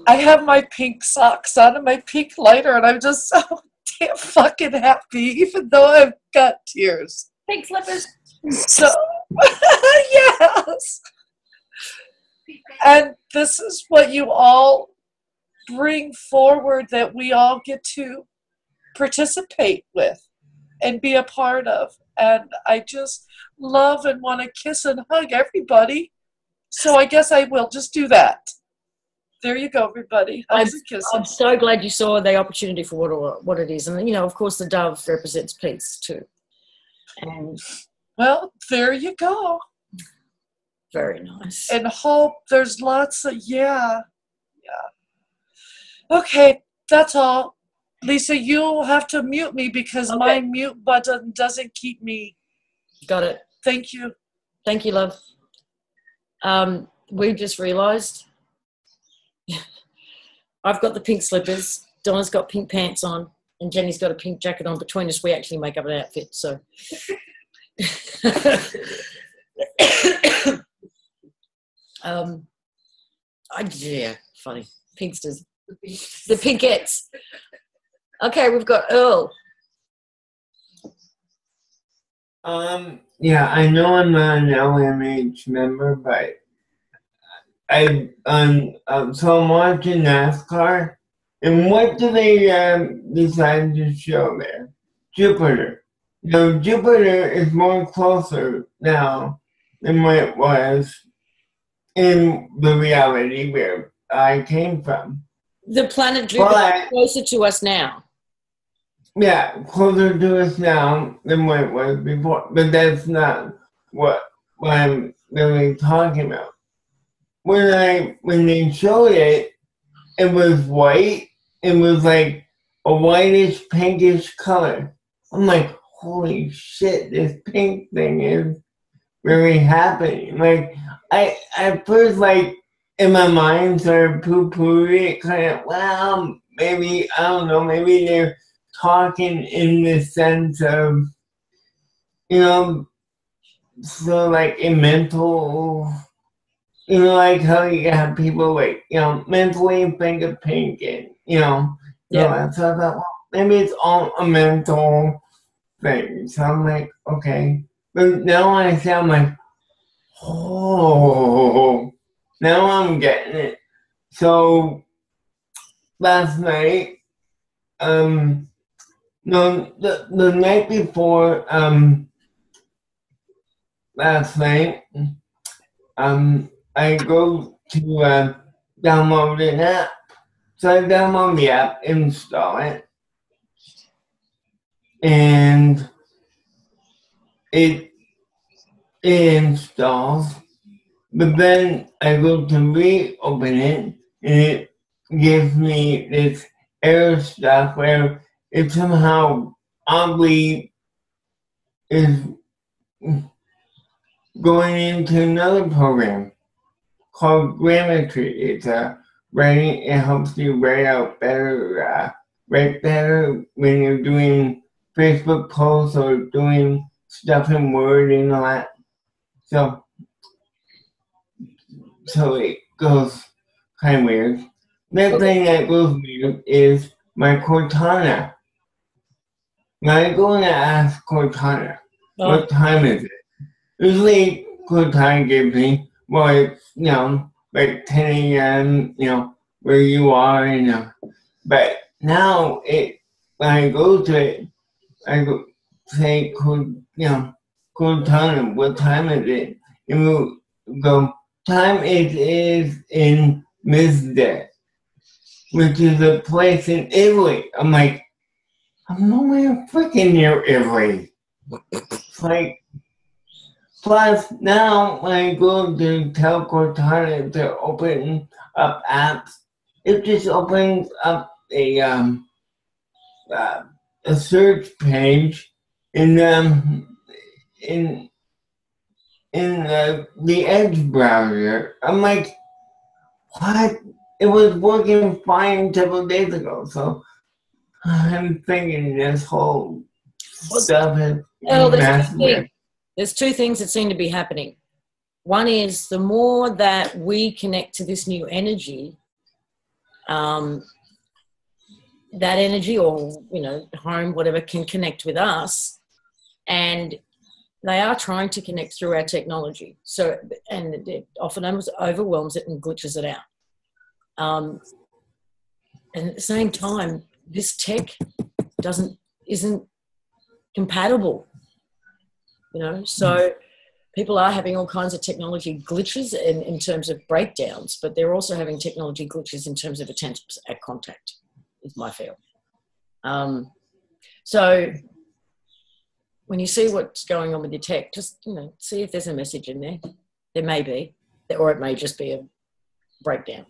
I have my pink socks on and my pink lighter, and I'm just so damn fucking happy, even though I've got tears. Pink slippers. So, yes. And this is what you all bring forward, that we all get to participate with and be a part of. And I just love and want to kiss and hug everybody. So I guess I will just do that. There you go, everybody. Hugs and kisses. I'm so glad you saw the opportunity for what it is. And, of course, the dove represents peace too. And well, there you go. Very nice. And hope. There's lots of, yeah. Okay, that's all. Lisa, you'll have to mute me because my mute button doesn't keep me. Got it. Thank you. Thank you, love. We just realised I've got the pink slippers, Donna's got pink pants on, and Jenny's got a pink jacket on. Between us, we actually make up an outfit, so. Funny. Pinksters. The pinkettes. Okay, we've got Earl. Yeah, I know I'm not an LMH member, but so I'm watching NASCAR, and what do they decide to show there? Jupiter. Jupiter is more closer now than what it was in the reality where I came from. The planet Jupiter is closer to us now. Yeah, closer to us now than what it was before. But that's not what I'm really talking about. When they showed it, it was white. It was like a whitish, pinkish color. I'm like, holy shit, this pink thing is really happening. Like, I at first, like, in my mind, sort of poo-pooed it, kind of, well, maybe, I don't know, maybe they're talking in the sense of, so like a mental, like how you have people like, mentally think of pink and, and so I thought, well, maybe it's all a mental thing. So I'm like, okay. But now when I say, I'm like, oh, now I'm getting it. So last night, no, the night before, last night, I go to download an app. So I download the app, install it, and it installs, but then I go to reopen it, and it gives me this error stuff where it somehow oddly is going into another program called Grammetry. It's writing. It helps you write out better, write better when you're doing Facebook posts or doing stuff in Word and all that. So it goes kind of weird. The thing that goes weird is my Cortana. Now I'm going to ask Cortana, what time is it? Usually Cortana gives me, well, it's, like 10 a.m., where you are, but now when I go to it, I go say, Cortana, what time is it? And we'll go, time is in Mizde, which is a place in Italy. I'm like, I'm nowhere freaking near Italy. It's like, plus now when I go to tell Cortana to open up apps, it just opens up a search page in the Edge browser. I'm like, what? It was working fine several days ago, so I'm thinking this whole stuff is massive. There's two things that seem to be happening. One is the more that we connect to this new energy, that energy or, home, whatever, can connect with us, and they are trying to connect through our technology. So, and it often overwhelms it and glitches it out. And at the same time, this tech isn't compatible, so people are having all kinds of technology glitches in terms of breakdowns, but they're also having technology glitches in terms of attempts at contact, is my feel. So when you see what's going on with your tech, just, see if there's a message in there. There may be, or it may just be a breakdown.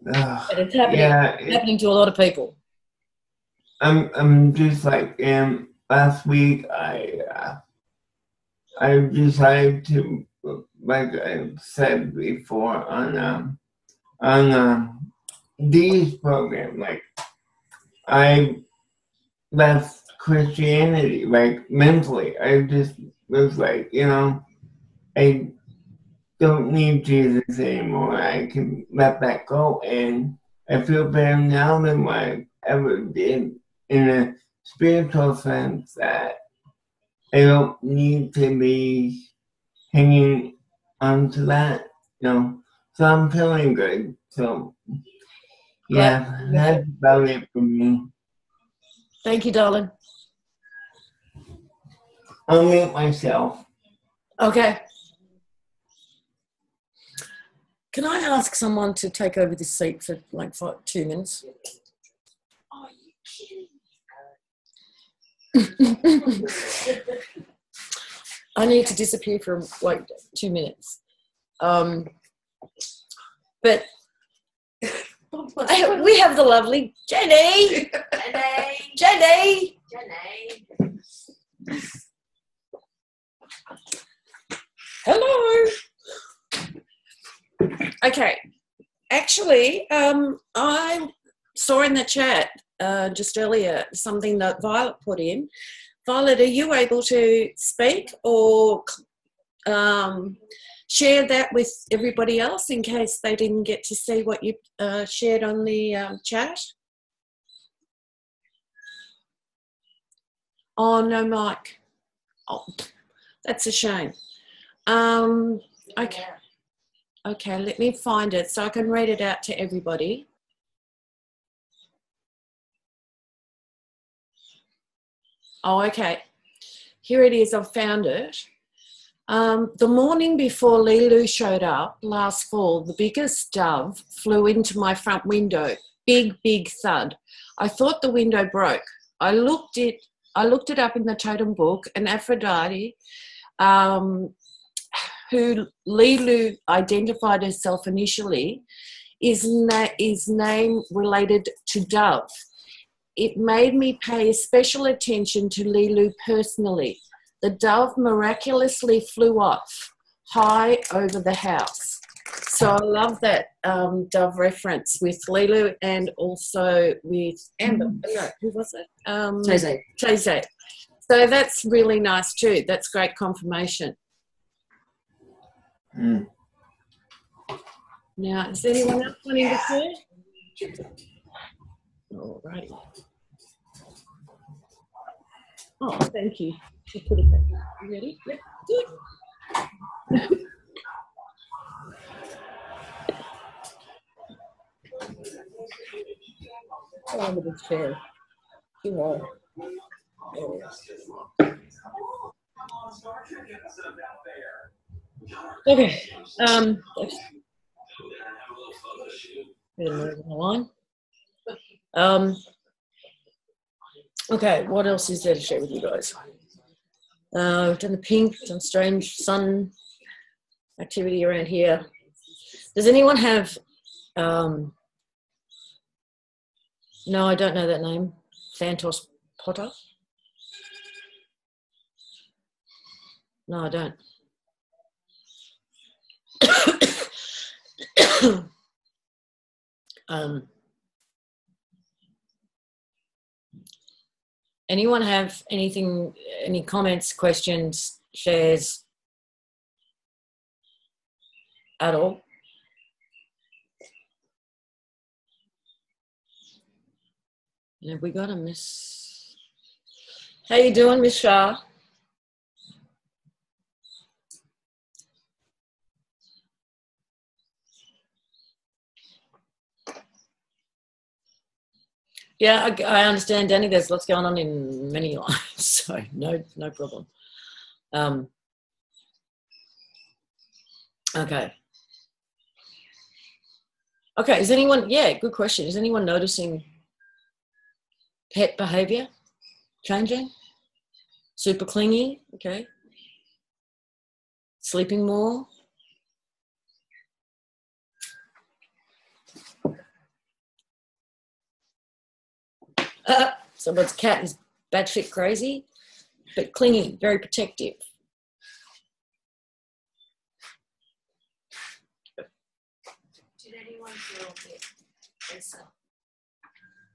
But it's happening to a lot of people. I'm just like, last week I decided to, like I said before, on Dee's program, like I left Christianity, like mentally. I just was like, I don't need Jesus anymore. I can let that go, and I feel better now than what I ever did in a spiritual sense, that I don't need to be hanging on to that, So I'm feeling good. So yeah, that's about it for me. Thank you, darling. I'll mute myself. Okay. Can I ask someone to take over this seat for like 2 minutes? Oh, you kidding? I need to disappear for like 2 minutes. But we have the lovely Jenny. Jenny. Hello. Okay. Actually, I saw in the chat just earlier something that Violet put in. Violet, are you able to speak or share that with everybody else in case they didn't get to see what you shared on the chat? Oh, no mic. Oh, that's a shame. Okay. Okay, let me find it so I can read it out to everybody. Oh, okay. Here it is. I've found it. The morning before leeloo showed up last fall, the biggest dove flew into my front window. Big, big thud. I thought the window broke. I looked it up in the totem book, and Aphrodite, who leeloo identified herself initially, is name related to dove. It made me pay special attention to leeloo personally. the dove miraculously flew off high over the house. So I love that dove reference with leeloo and also with Amber. No, who was it? Taizé. So that's really nice too. That's great confirmation. Mm. Now, is anyone else wanting to share? All righty. Oh, thank you. I'll put it back. You ready? Yep. Good. Oh, under the chair. Too hard. Okay. Move along. Okay, what else is there to share with you guys? We've done the pink, done strange sun activity around here. Does anyone have, no, I don't know that name, Santos Potter? No, I don't. Anyone have anything, any comments, questions, shares at all? And have we got a Miss? How you doing, Miss Shah? Yeah, I understand, Danny. There's lots going on in many lives, so no problem. Okay. Okay, is anyone, yeah, good question. Is anyone noticing pet behavior changing? Super clingy, okay. Sleeping more. Someone's cat is batshit crazy, but clingy, very protective. Did anyone feel it?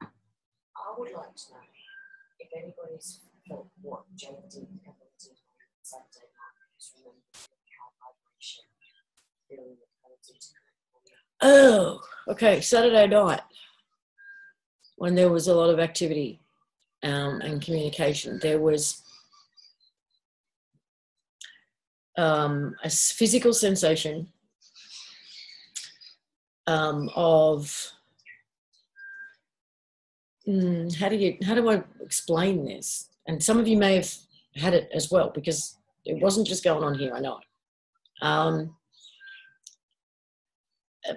I would like to know if anybody's felt what Jane did a couple of days on Saturday night. Just remember how vibration feeling the Oh, okay, Saturday night, when there was a lot of activity and communication, there was a physical sensation of how do I explain this? And some of you may have had it as well, because it wasn't just going on here, I know.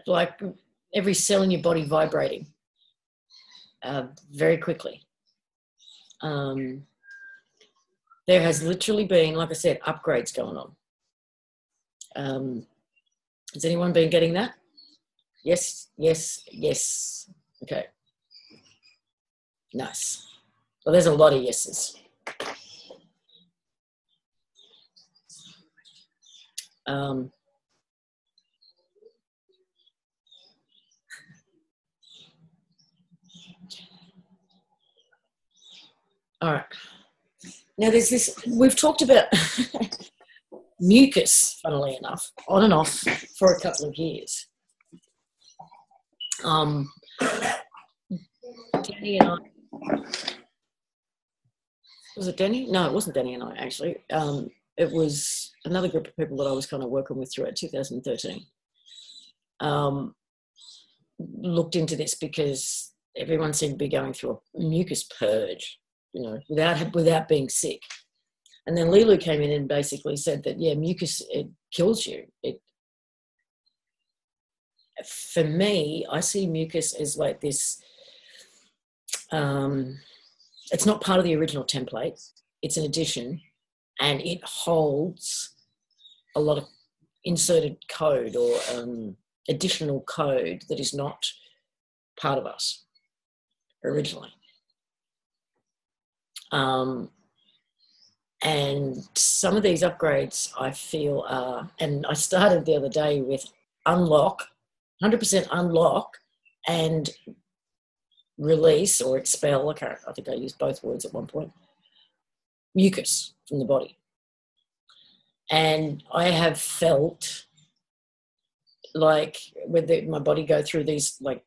Like every cell in your body vibrating very quickly. There has literally been, like I said, upgrades going on. Has anyone been getting that? Yes, yes, yes. Okay. Nice. Well, there's a lot of yeses. All right. Now there's this, we've talked about mucus, funnily enough, on and off for a couple of years. Danny and I, was it Danny? No, it wasn't Danny and I, actually. It was another group of people that I was kind of working with throughout 2013. Looked into this because everyone seemed to be going through a mucus purge, you know, without being sick. And then leeloo came in and basically said that, yeah, mucus, it kills you. For me, I see mucus as like this, it's not part of the original template, it's an addition, and it holds a lot of inserted code or additional code that is not part of us originally. And some of these upgrades I feel are, and I started the other day with unlock, 100% unlock and release or expel. I think I used both words at one point. Mucus from the body. And I have felt like with my body go through these like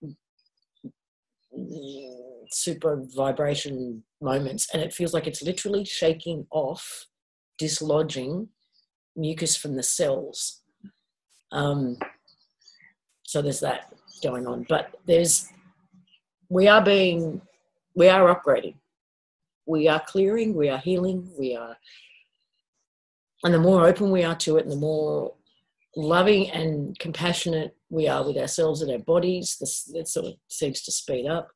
super vibration moments, and it feels like it's literally shaking off, dislodging mucus from the cells. So there's that going on, but we are upgrading, we are clearing, we are healing, and the more open we are to it, and the more loving and compassionate we are with ourselves and our bodies, it sort of seems to speed up.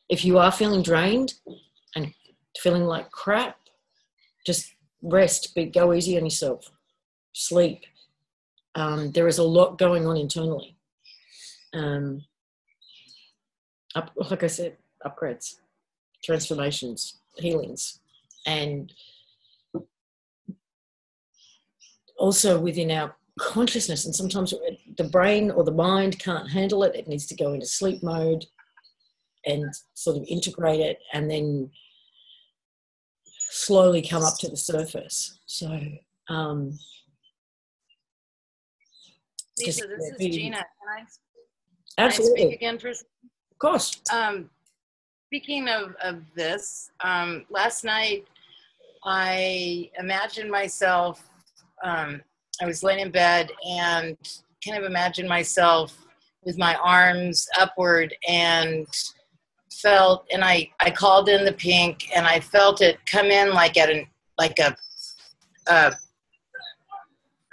If you are feeling drained and feeling like crap, just rest, go easy on yourself, sleep. There is a lot going on internally. Like I said, upgrades, transformations, healings, and also within our consciousness. And sometimes the brain or the mind can't handle it. It needs to go into sleep mode and sort of integrate it, and then slowly come up to the surface. So, Lisa, this is Gina. Absolutely. Can I speak again for a second? Of course. Speaking of this, last night I imagined myself, I was laying in bed and kind of imagined myself with my arms upward and felt, and I called in the pink, and I felt it come in like a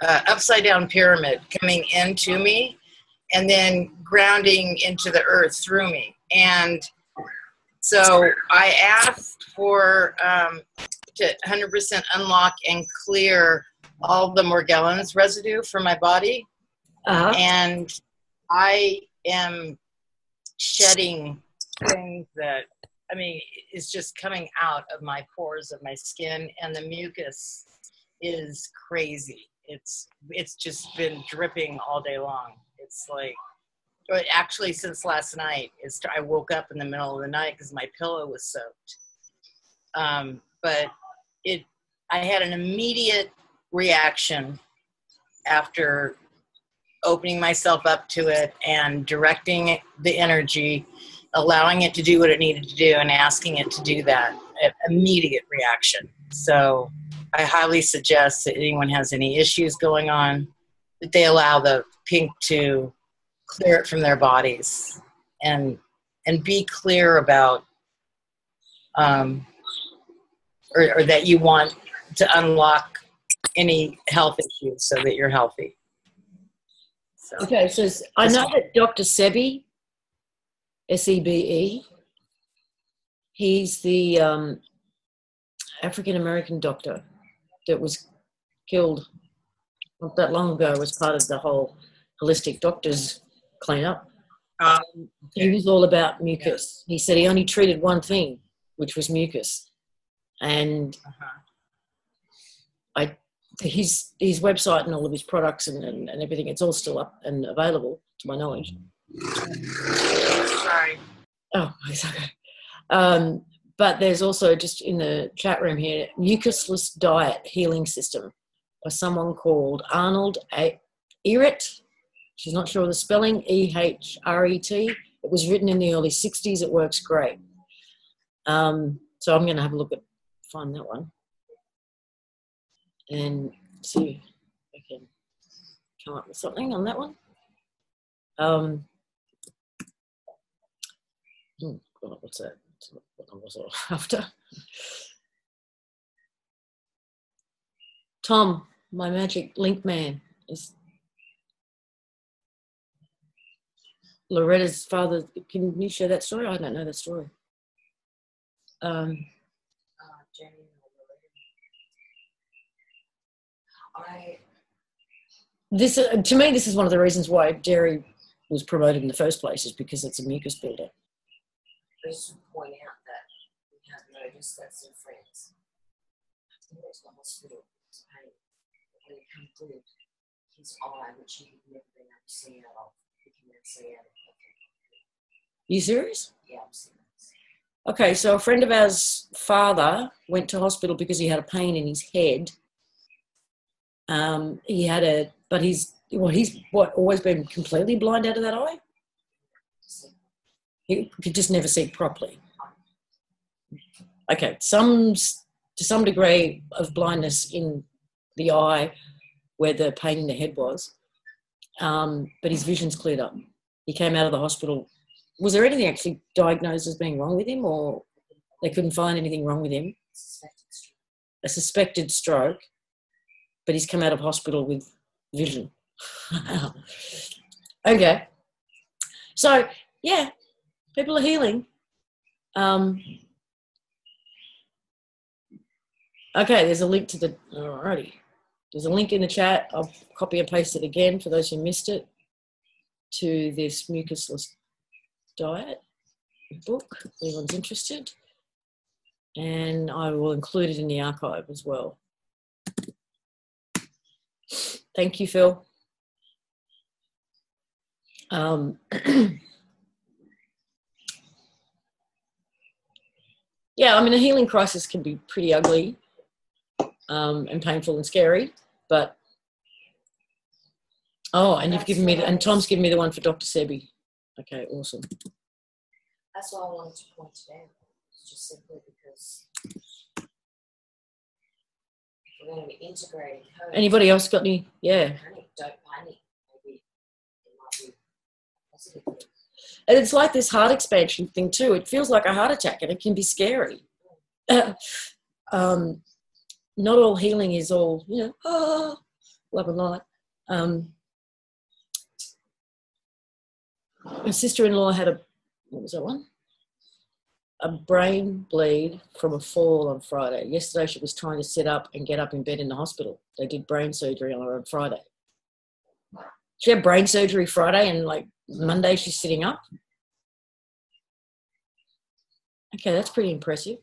upside down pyramid coming into me and then grounding into the earth through me. And so I asked for to 100% unlock and clear all the Morgellons residue from my body. And I am shedding things that, I mean, it's just coming out of my pores of my skin, and the mucus is crazy. It's just been dripping all day long. It's like, actually since last night, I woke up in the middle of the night because my pillow was soaked. But I had an immediate reaction after opening myself up to it and directing the energy, allowing it to do what it needed to do, and asking it to do that. Immediate reaction. So I highly suggest that anyone has any issues going on, that they allow the pink to clear it from their bodies and be clear about, or that you want to unlock any health issues so that you're healthy. So, okay, so I know that Dr. Sebi, S-E-B-E, he's the African-American doctor that was killed not that long ago as part of the whole holistic doctors cleanup. He was all about mucus. He said he only treated one thing, which was mucus. And his website and all of his products and everything, it's all still up and available to my knowledge. Sorry. Oh, it's okay. But there's also, just in the chat room here, Mucusless Diet Healing System by someone called Arnold Ehret. She's not sure of the spelling, E-H-R-E-T. It was written in the early 60s. It works great. So I'm going to have a look find that one and see if I can come up with something on that one. What's that? What I was after. Tom, my magic link man, is Loretta's father. Can you share that story? I don't know that story. This to me, this is one of the reasons why dairy was promoted in the first place is because it's a mucus builder. I just point out that we have noticed that some friends who went to the hospital with pain, but when it came through his eye, which he had never been able to see out of, he can now see out of it. You serious? Yeah, I'm serious. Okay, so a friend of ours' father went to hospital because he had a pain in his head. He's always been completely blind out of that eye? He could just never see properly. Okay, to some degree of blindness in the eye where the pain in the head was, but his vision's cleared up. He came out of the hospital. Was there anything actually diagnosed as being wrong with him, or they couldn't find anything wrong with him? A suspected stroke, but he's come out of hospital with vision. Okay. So, yeah, people are healing. Okay, there's a link to the, alrighty. There's a link in the chat. I'll copy and paste it again for those who missed it, to this mucusless diet book, if anyone's interested. And I will include it in the archive as well. Thank you, Phil. Yeah, I mean, a healing crisis can be pretty ugly and painful and scary, but and you've given me and Tom's given me the one for Dr. Sebi. Okay, awesome. That's why I wanted to point it out. It's just simply because we're going to be integrating code. Anybody else got any? Yeah. Don't panic. Maybe it might be positive. And it's like this heart expansion thing too. It feels like a heart attack and it can be scary. Not all healing is all, love and light. My sister-in-law had a brain bleed from a fall on Friday. Yesterday she was trying to sit up and get up in bed in the hospital. They did brain surgery on her on Friday. She had brain surgery Friday and like Monday she's sitting up. Okay, that's pretty impressive.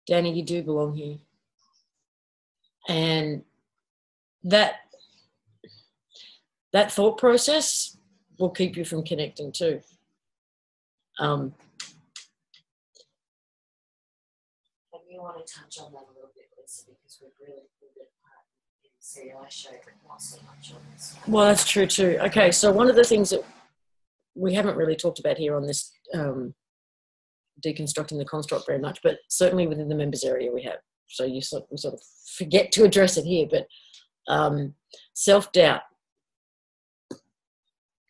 Danny, you do belong here. And that thought process will keep you from connecting too. And you want to touch on that a little bit, Lisa, because we've really pulled it apart in the CI show, but not so much on this. Well, that's true too. Okay, so one of the things that we haven't really talked about here on this Deconstructing the Construct very much, but certainly within the members area we have. So we sort of forget to address it here, but self-doubt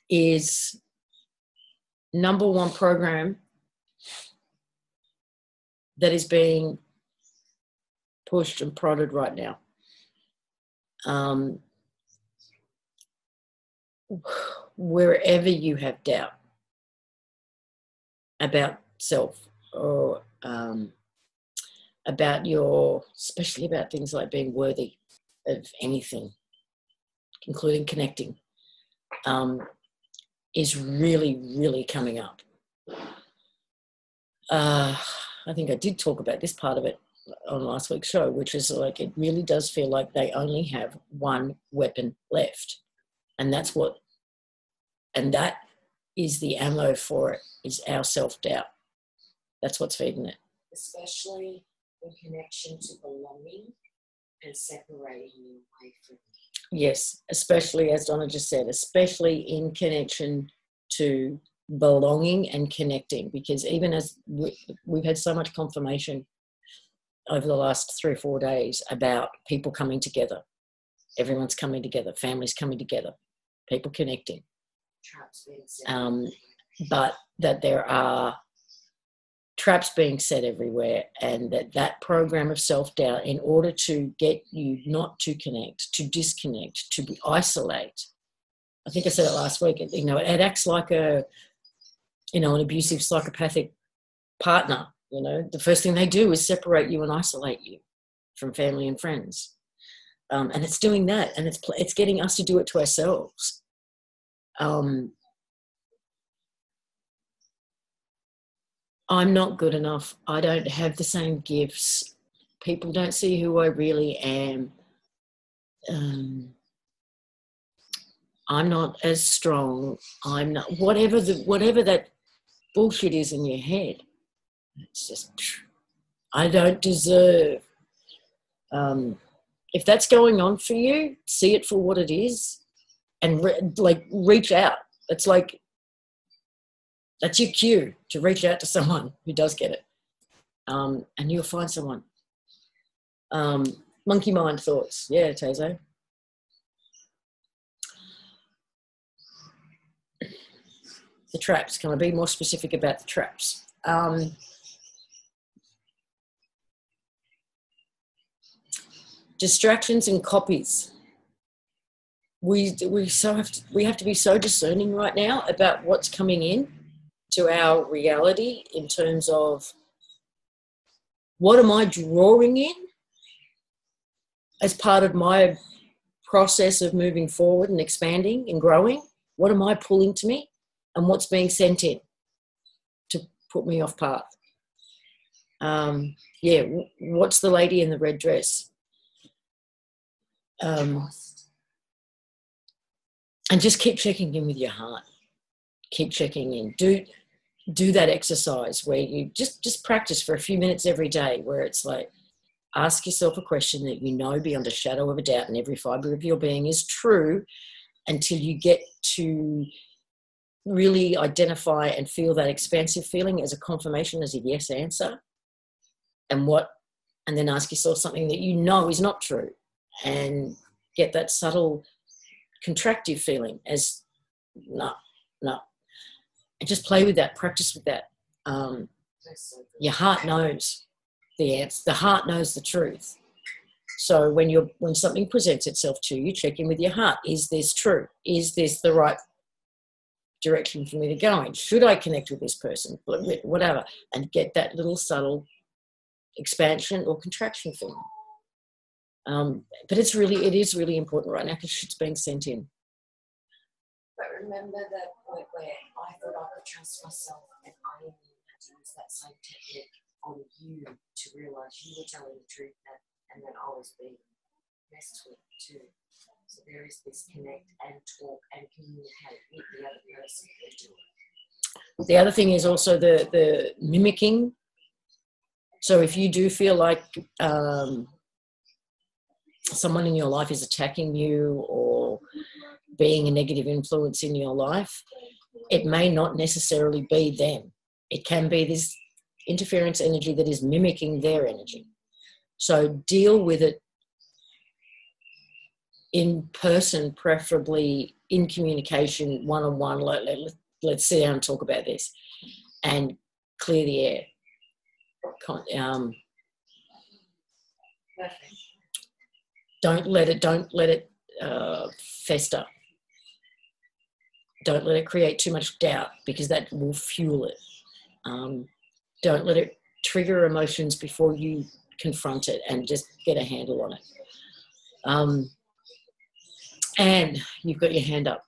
is number one program that is being pushed and prodded right now. Wherever you have doubt about self or about especially about things like being worthy of anything, including connecting, is really, really coming up. I think I did talk about this part of it on last week's show, which is like, it really does feel like they only have one weapon left. And that is the ammo for it, is our self-doubt. That's what's feeding it. Especially in connection to belonging and separating you away from it. Yes, especially, as Donna just said, especially in connection to belonging and connecting, because even as we've had so much confirmation over the last 3 or 4 days about people coming together. Everyone's coming together, families coming together, people connecting. But that there are traps being set everywhere, and that program of self-doubt, in order to get you not to connect, to disconnect, to isolate. I think I said it last week, you know, it acts like an abusive psychopathic partner. You know, the first thing they do is separate you and isolate you from family and friends. And it's doing that, and it's getting us to do it to ourselves. I'm not good enough. I don't have the same gifts. People don't see who I really am. I'm not as strong. I'm not, whatever that bullshit is in your head. It's just, I don't deserve. If that's going on for you, see it for what it is, and reach out. It's like, that's your cue to reach out to someone who does get it, and you'll find someone. Monkey mind thoughts, yeah, Tazo. The traps. Can I be more specific about the traps? Distractions and copies. We have to be so discerning right now about what's coming in to our reality, in terms of what am I drawing in as part of my process of moving forward and expanding and growing. What am I pulling to me, and what's being sent in to put me off path? What's the lady in the red dress? And just keep checking in with your heart. Keep checking in. Do that exercise where you just practice for a few minutes every day, where it's like, ask yourself a question that you know beyond a shadow of a doubt and every fibre of your being is true, until you get to really identify and feel that expansive feeling as a confirmation, as a yes answer, and then ask yourself something that you know is not true, and get that subtle contractive feeling as no. And just play with that, practice with that. Your heart knows the answer. The heart knows the truth. So when something presents itself to you, check in with your heart. Is this true? Is this the right direction for me to go in? Should I connect with this person? Whatever. And get that little subtle expansion or contraction feeling. But it is really important right now, because shit's being sent in. But remember that point where I thought I could trust myself, and I had to use that same technique on you to realise you were telling the truth, and then I was being messed with too. So there is this connect and talk and communicate with the other person who do it. The other thing is also the mimicking. So if you do feel like someone in your life is attacking you or being a negative influence in your life, it may not necessarily be them. It can be this interference energy that is mimicking their energy. So deal with it in person, preferably in communication, one-on-one. Let's sit down and talk about this, and clear the air. Don't let it fester. Don't let it create too much doubt, because that will fuel it. Don't let it trigger emotions before you confront it, and just get a handle on it. And you've got your hand up.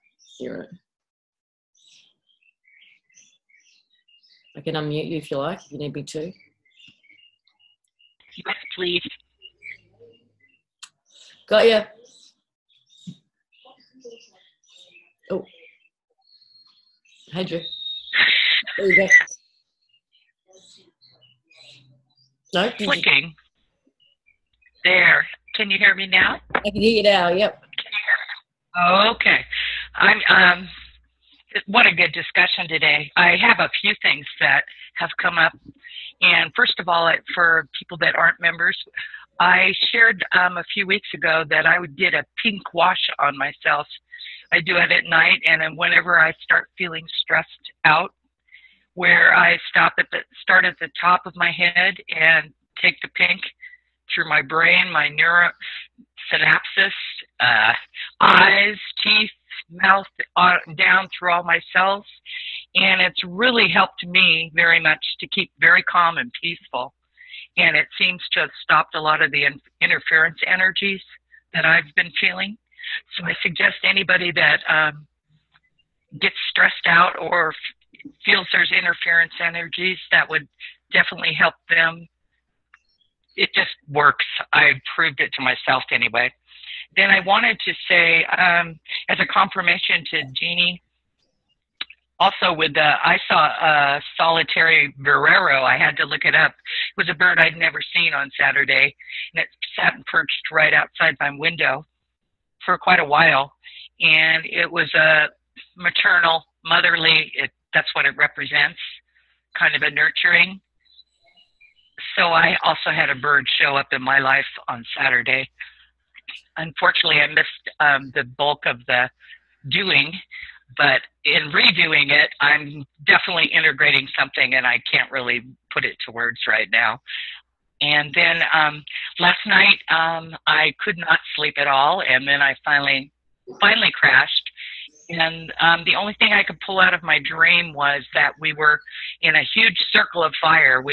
I can unmute you if you like, if you need me to. Yes, please. Got ya. Oh. Hey, Drew. There you go. No? Clicking. There. Can you hear me now? I can hear you now, yep. Okay. I'm what a good discussion today. I have a few things that have come up. And first of all, for people that aren't members, I shared a few weeks ago that I did a pink wash on myself. I do it at night, and then whenever I start feeling stressed out, where I start at the top of my head and take the pink through my brain, my neuro synapses, eyes, teeth, mouth, down through all my cells. And it's really helped me very much to keep very calm and peaceful. And it seems to have stopped a lot of the interference energies that I've been feeling. So I suggest anybody that gets stressed out or feels there's interference energies, that would definitely help them. It just works. I proved it to myself anyway. Then I wanted to say, as a confirmation to Jeannie, also I saw a solitary Verrero. I had to look it up. It was a bird I'd never seen on Saturday, and it sat and perched right outside my window for quite a while. And it was a maternal, motherly, that's what it represents, kind of a nurturing. So I also had a bird show up in my life on Saturday. Unfortunately, I missed the bulk of the doing, but in redoing it, I'm definitely integrating something, and I can't really put it to words right now. And then last night, I could not sleep at all, and then I finally crashed. And the only thing I could pull out of my dream was that we were in a huge circle of fire.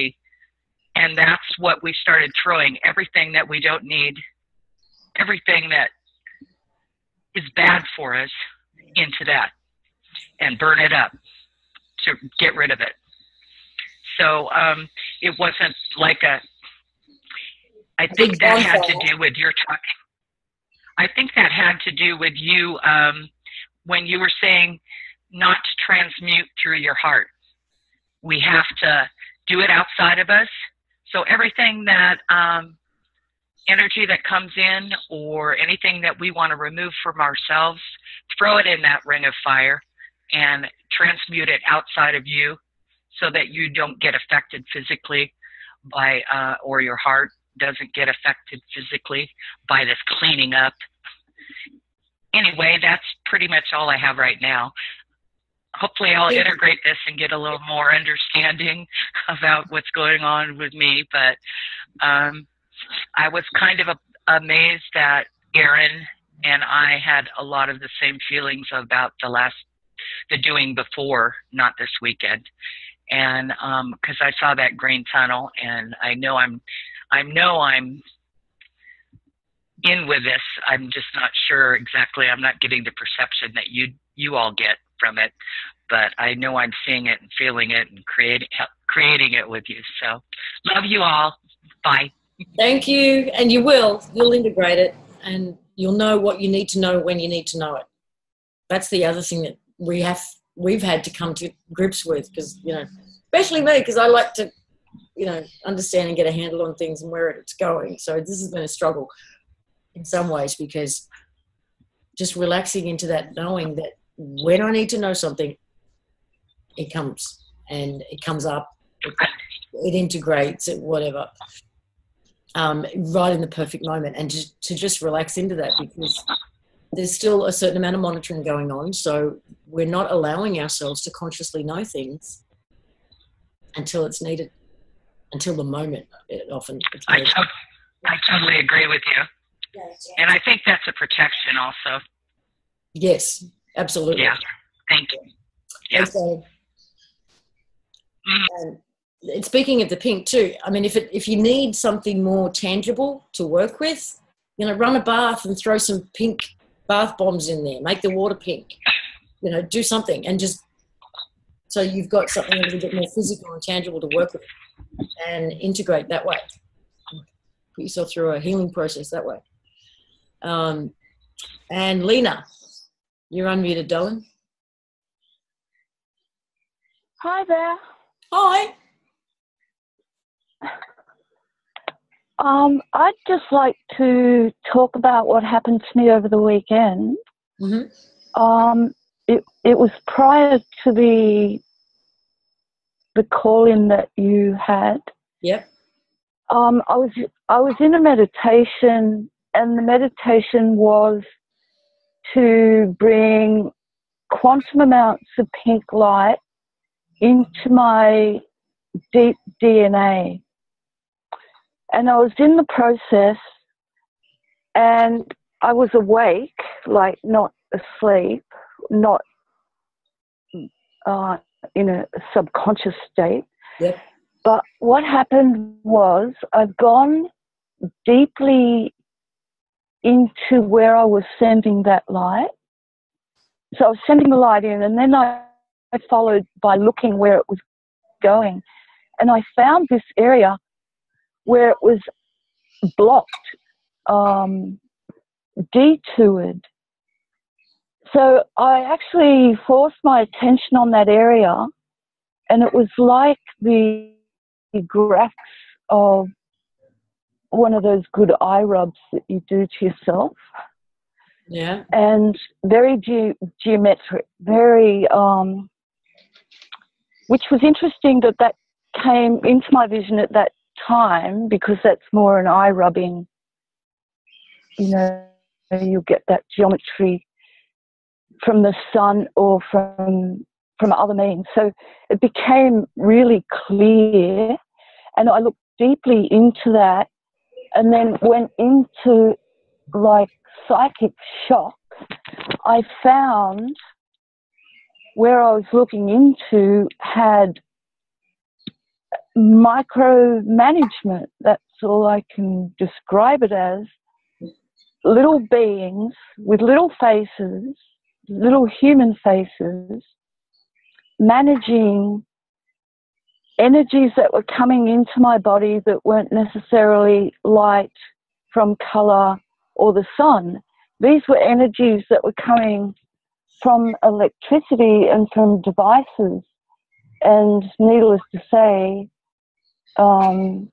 And that's what we started throwing, everything that we don't need, everything that is bad for us, into that and burn it up to get rid of it. So it wasn't like I think that had to do with your talking. I think that had to do with you when you were saying not to transmute through your heart. We have to do it outside of us. So everything that energy that comes in or anything that we want to remove from ourselves, throw it in that ring of fire and transmute it outside of you so that you don't get affected physically by, or your heart doesn't get affected physically by this cleaning up. Anyway, that's pretty much all I have right now. Hopefully I'll integrate this and get a little more understanding about what's going on with me. But I was kind of amazed that Aaron and I had a lot of the same feelings about the doing before, not this weekend. And because I saw that green tunnel, and I know I'm in with this. I'm just not sure exactly. I'm not getting the perception that you all get from it, but I know I'm seeing it and feeling it and creating it with you. So love you all. Bye. Thank you. And you'll integrate it, and you'll know what you need to know when you need to know it. That's the other thing that we've had to come to grips with, because, especially me, because I like to, understand and get a handle on things and where it's going. So this has been a struggle in some ways, because just relaxing into that, knowing that when I need to know something, it comes and it comes up, it integrates it, whatever, right in the perfect moment, and to just relax into that, because there's still a certain amount of monitoring going on. So we're not allowing ourselves to consciously know things until it's needed, until the moment. I totally agree with you. And I think that's a protection also. Yes, absolutely. Yeah. Thank you. Yeah. So, and speaking of the pink too, I mean, if you need something more tangible to work with, run a bath and throw some pink bath bombs in there. Make the water pink. Do something, and just so you've got something a little bit more physical and tangible to work with, and integrate that way. Put yourself through a healing process that way. And Lena, you're unmuted, darling. Hi there. Hi. I'd just like to talk about what happened to me over the weekend. Mm-hmm. It was prior to the call-in that you had. Yep. I was in a meditation, and the meditation was to bring quantum amounts of pink light into my deep DNA. And I was in the process, and I was awake, like not asleep, not in a subconscious state. Yep. But what happened was I'd gone deeply into where I was sending that light. So I was sending the light in, and then I followed by looking where it was going. And I found this area where it was blocked, detoured. So I actually forced my attention on that area, and it was like the graphics of one of those good eye rubs that you do to yourself. Yeah. And very geometric, very, which was interesting that came into my vision at that time, because that's more an eye rubbing, you know, you get that geometry from the sun or from other means. So it became really clear, and I looked deeply into that, and then went into like psychic shock. I found where I was looking into had micromanagement. That's all I can describe it as. Little beings with little faces, little human faces, managing energies that were coming into my body that weren't necessarily light from color or the sun. These were energies that were coming from electricity and from devices. And needless to say, the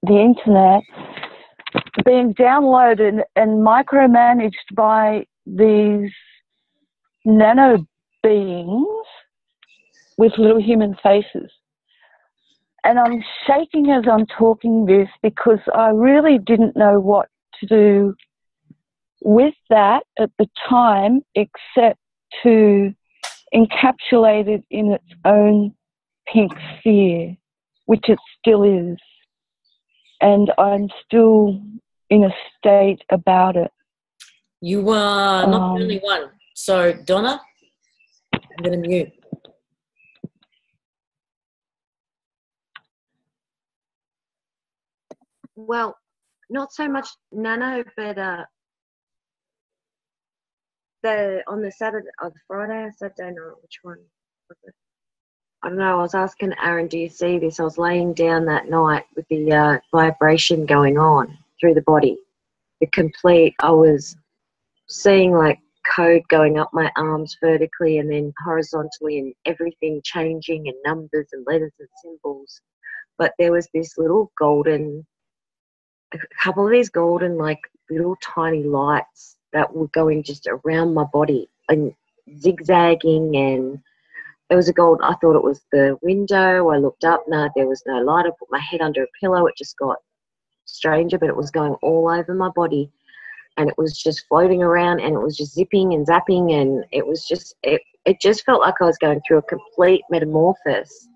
internet being downloaded and micromanaged by these nano beings with little human faces. And I'm shaking as I'm talking this, because I really didn't know what to do with that at the time, except to encapsulate it in its own pink sphere, which it still is. And I'm still in a state about it. You are not the only one. So, Donna, I'm going to mute. Well, not so much nano, but on the Saturday or the Friday or Saturday night, which one was it? I don't know. I was asking Aaron, do you see this? I was laying down that night with the vibration going on through the body. I was seeing like code going up my arms vertically and then horizontally, and everything changing, and numbers and letters and symbols. But there was this little a couple of these golden, like little tiny lights that were going just around my body and zigzagging, and it was a gold. I thought it was the window. I looked up, no, there was no light. I put my head under a pillow. It just got stranger, but it was going all over my body, and it was just floating around, and it was just zipping and zapping, and it was just, it just felt like I was going through a complete metamorphosis.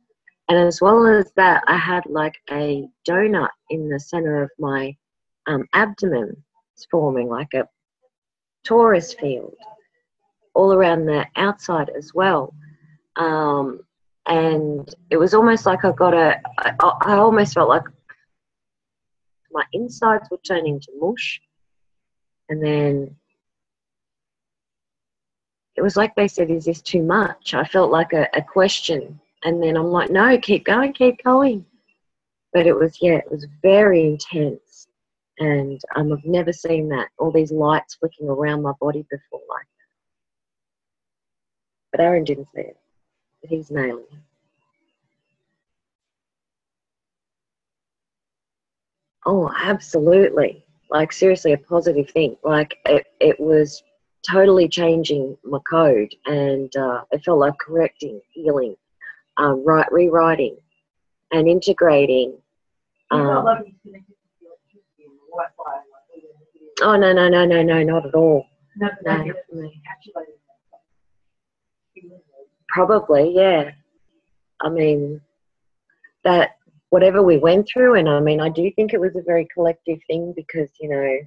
And as well as that, I had like a donut in the center of my abdomen. It's forming like a torus field all around the outside as well. And it was almost like I almost felt like my insides would turn into mush. And then it was like they said, is this too much? I felt like a question. And then I'm like, no, keep going, keep going. But it was very intense. And I've never seen that, all these lights flicking around my body before like that. But Aaron didn't see it. But he's nailing it. Oh, absolutely. Like, seriously, a positive thing. Like, it was totally changing my code, and it felt like correcting, healing, rewriting, and integrating. Oh, no, not at all. No. Probably, yeah. I mean, that whatever we went through, and I mean, I do think it was a very collective thing because, you know,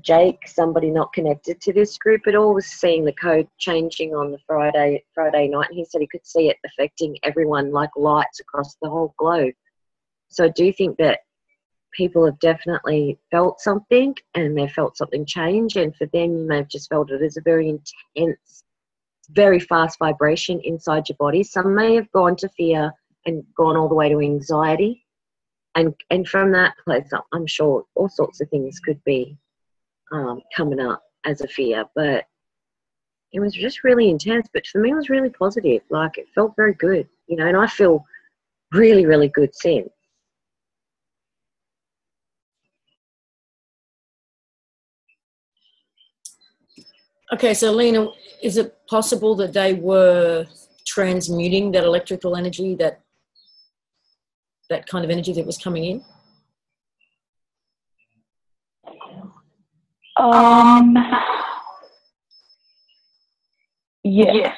Jake, somebody not connected to this group at all, was seeing the code changing on the Friday night, and he said he could see it affecting everyone like lights across the whole globe. So I do think that people have definitely felt something, and they've felt something change, and for them, they've just felt it as a very intense, very fast vibration inside your body. Some may have gone to fear and gone all the way to anxiety, and from that place, I'm sure all sorts of things could be coming up as a fear, but it was just really intense. But for me, it was really positive. Like, it felt very good, you know, and I feel really, really good since. Okay, so Lena, is it possible that they were transmuting that electrical energy, that kind of energy that was coming in? Yes.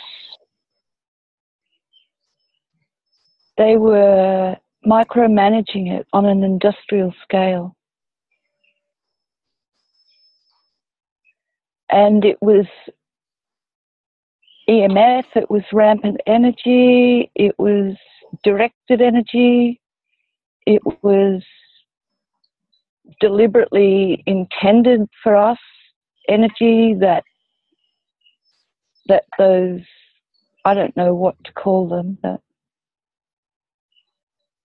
They were micromanaging it on an industrial scale. And it was EMF, it was rampant energy, it was directed energy, it was deliberately intended for us energy that those, I don't know what to call them, but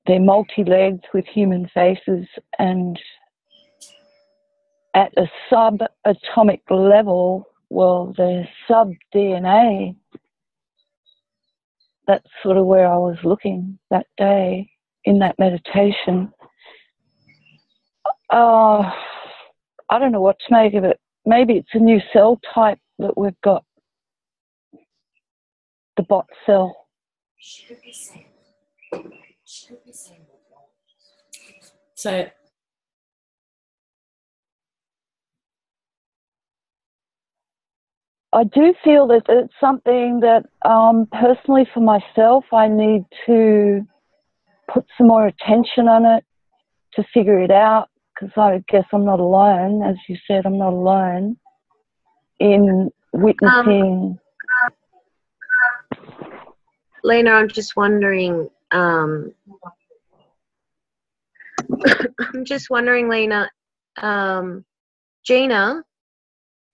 they're multi-legged with human faces, and at a subatomic level, well, they're sub-DNA. That's sort of where I was looking that day in that meditation. I don't know what to make of it. Maybe it's a new cell type that we've got, the bot cell. So I do feel that it's something that personally for myself, I need to put some more attention on it to figure it out, because I guess I'm not alone. As you said, I'm not alone in witnessing. Lena, I'm just wondering, I'm just wondering, Lena, Gina,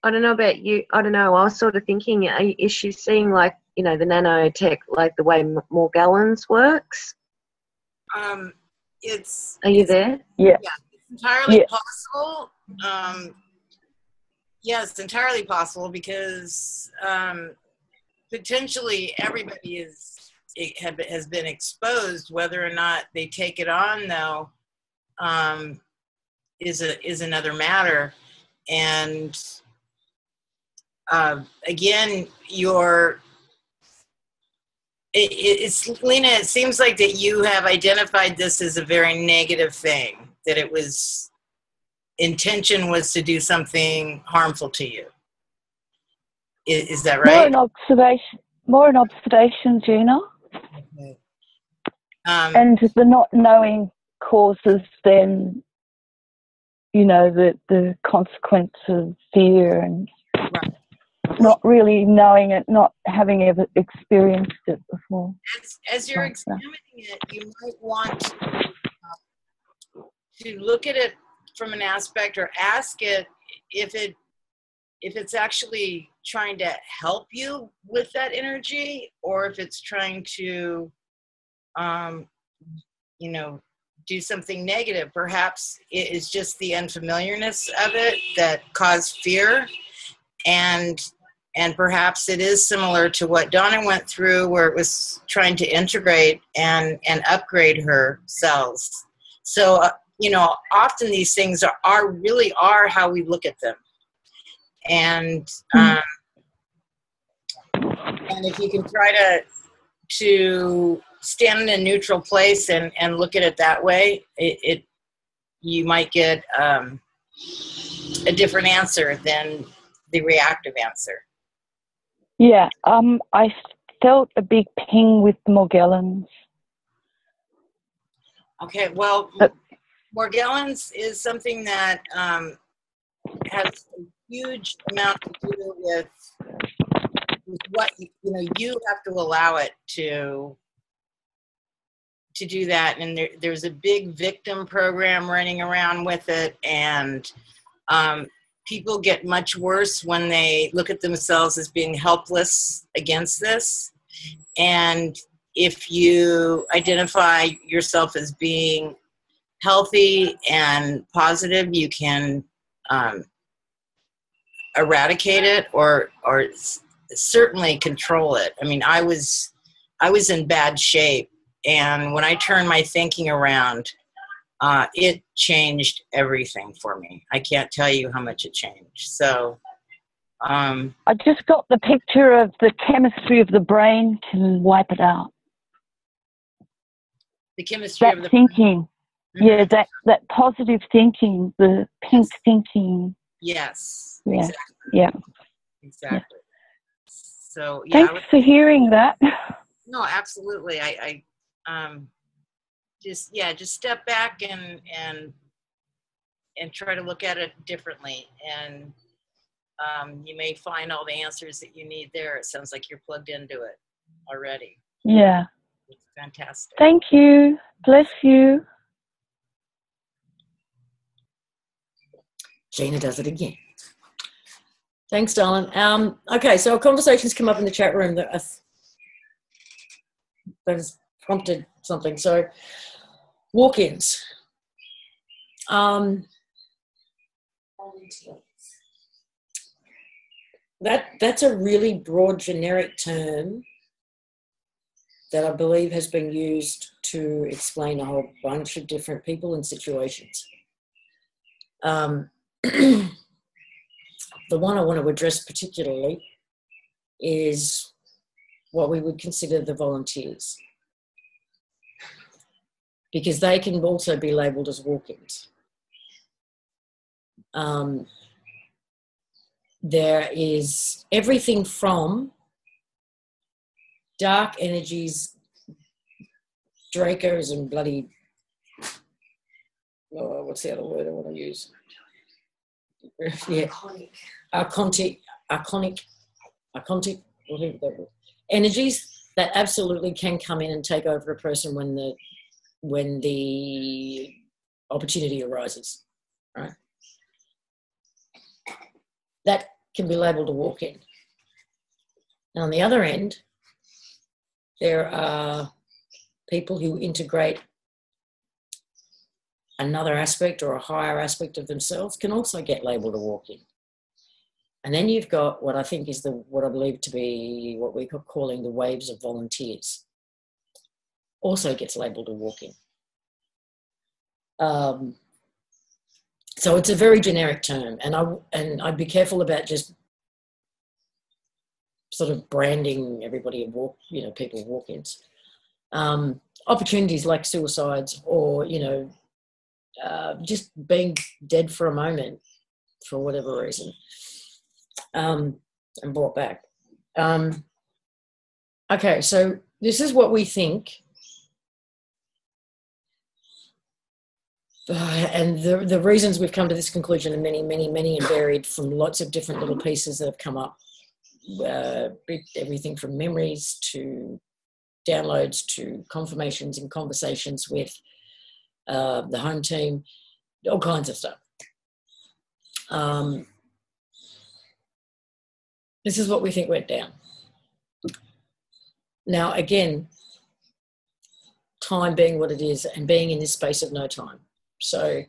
I don't know about you, I don't know, I was sort of thinking, is she seeing, like, you know, the nanotech, like the way Morgellons works? Are you there? Yeah. Yeah, it's entirely possible. Yes, entirely possible, because potentially everybody has been exposed. Whether or not they take it on, though, is another matter. And again, it's Lena. It seems like that you have identified this as a very negative thing. That it was intention was to do something harmful to you. Is that right? More an observation, Gina. Okay. And the not knowing causes then, you know, the consequence of fear and right. Not really knowing it, not having ever experienced it before. As you're examining it, you might want to look at it from an aspect, or ask it if it's actually trying to help you with that energy, or if it's trying to, you know, do something negative. Perhaps it is just the unfamiliarness of it that caused fear, and perhaps it is similar to what Donna went through, where it was trying to integrate and upgrade her cells. So, you know, often these things are really how we look at them. And and if you can try to stand in a neutral place and look at it that way, you might get a different answer than the reactive answer. Yeah, I felt a big ping with Morgellons. Okay, well, Morgellons is something that has a huge amount to do with what you have to allow it to do that, and there's a big victim program running around with it, and people get much worse when they look at themselves as being helpless against this. And if you identify yourself as being healthy and positive, you can eradicate it or certainly control it. I mean, I was in bad shape, and when I turned my thinking around, it changed everything for me. I can't tell you how much it changed. So I just got the picture of the chemistry of the brain can wipe it out. The chemistry that of the thinking. Mm-hmm. Yeah, that positive thinking, the pink thinking. Yes. Yeah. Exactly. Yeah. Exactly. Yeah. So yeah. Thanks for hearing that. No, absolutely. I just step back and try to look at it differently, and you may find all the answers that you need there. It sounds like you're plugged into it already. Yeah. It's fantastic. Thank you. Bless you. Gina does it again. Thanks, darling. Okay, so a conversation's come up in the chat room that has prompted something. So, walk-ins. That's a really broad, generic term that I believe has been used to explain a whole bunch of different people and situations. The one I want to address particularly is what we would consider the volunteers, because they can also be labelled as walk-ins. There is everything from dark energies, Dracos and bloody, what's the other word I want to use? Yeah, archonic, whatever that word. Energies that absolutely can come in and take over a person when the opportunity arises, right? That can be labelled a walk-in. And on the other end, there are people who integrate another aspect or a higher aspect of themselves, can also get labelled a walk-in. And then you've got what I think is what I believe to be what we're calling the waves of volunteers. Also gets labelled a walk-in. So it's a very generic term, and I'd be careful about just sort of branding everybody people walk-ins. Opportunities like suicides, or just being dead for a moment for whatever reason, and brought back. Okay, so this is what we think. And the reasons we've come to this conclusion are many, many, many and varied, from lots of different little pieces that have come up. Everything from memories to downloads to confirmations and conversations with the home team, all kinds of stuff. This is what we think went down. Now, again, time being what it is and being in this space of no time. So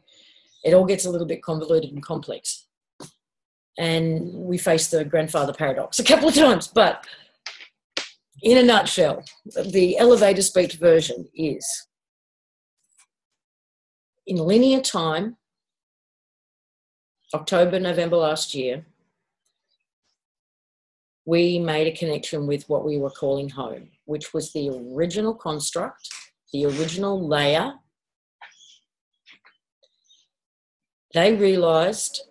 it all gets a little bit convoluted and complex. And we faced the grandfather paradox a couple of times, but in a nutshell, the elevator speech version is, in linear time, October, November last year, we made a connection with what we were calling home, which was the original construct, the original layer. They realised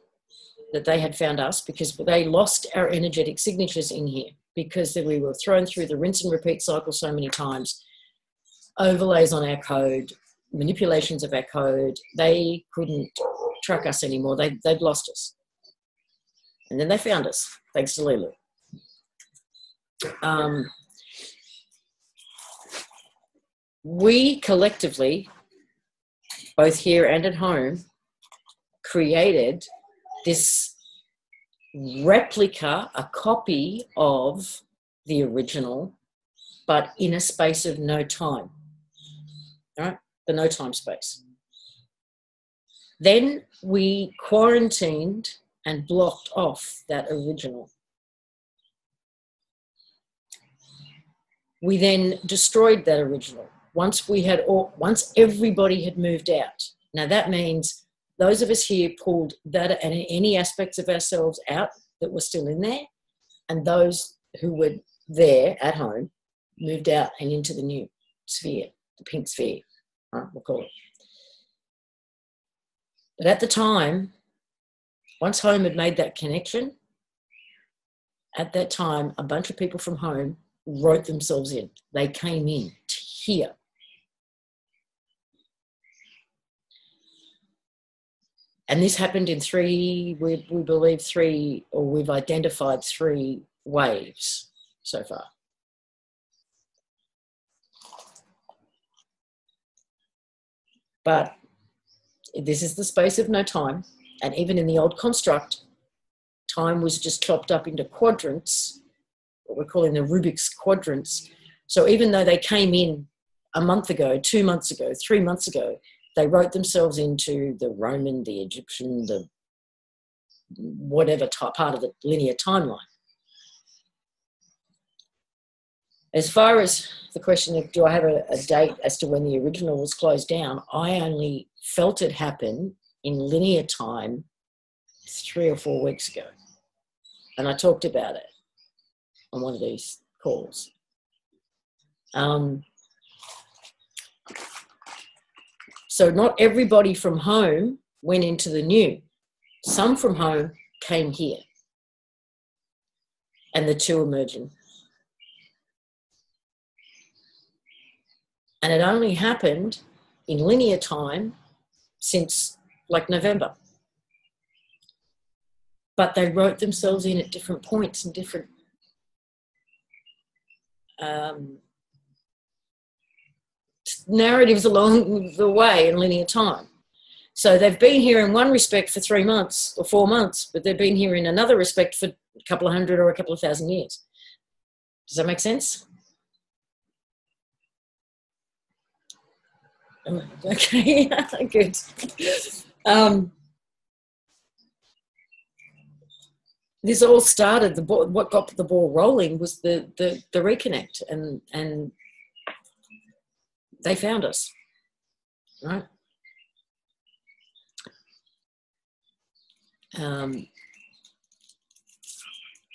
that they had found us because they lost our energetic signatures in here, because we were thrown through the rinse and repeat cycle so many times, overlays on our code, manipulations of our code, they couldn't track us anymore. They'd lost us. And then they found us, thanks to leeloo. We collectively, both here and at home, created this replica, a copy of the original, but in a space of no time. All right? The no time space. Then we quarantined and blocked off that original. We then destroyed that original once everybody had moved out. Now that means those of us here pulled that and any aspects of ourselves out that were still in there, and those who were there at home moved out and into the new sphere, the pink sphere, right, we'll call it. But at the time, once home had made that connection, at that time, a bunch of people from home wrote themselves in. They came in to here. And this happened in we believe we've identified 3 waves so far. But this is the space of no time. And even in the old construct, time was just chopped up into quadrants, what we're calling the Rubik's quadrants. So even though they came in a month ago, 2 months ago, 3 months ago, they wrote themselves into the Roman, the Egyptian, the whatever part of the linear timeline. As far as the question of do I have a date as to when the original was closed down, I only felt it happen in linear time 3 or 4 weeks ago. And I talked about it on one of these calls. So not everybody from home went into the new. Some from home came here. And the 2 are merging. And it only happened in linear time since like November. But they wrote themselves in at different points and different narratives along the way in linear time. So they've been here in one respect for 3 months or 4 months, but they've been here in another respect for a couple of hundred or a couple of thousand years. Does that make sense? Okay, good. This all started, what got the ball rolling was the reconnect, and they found us, right?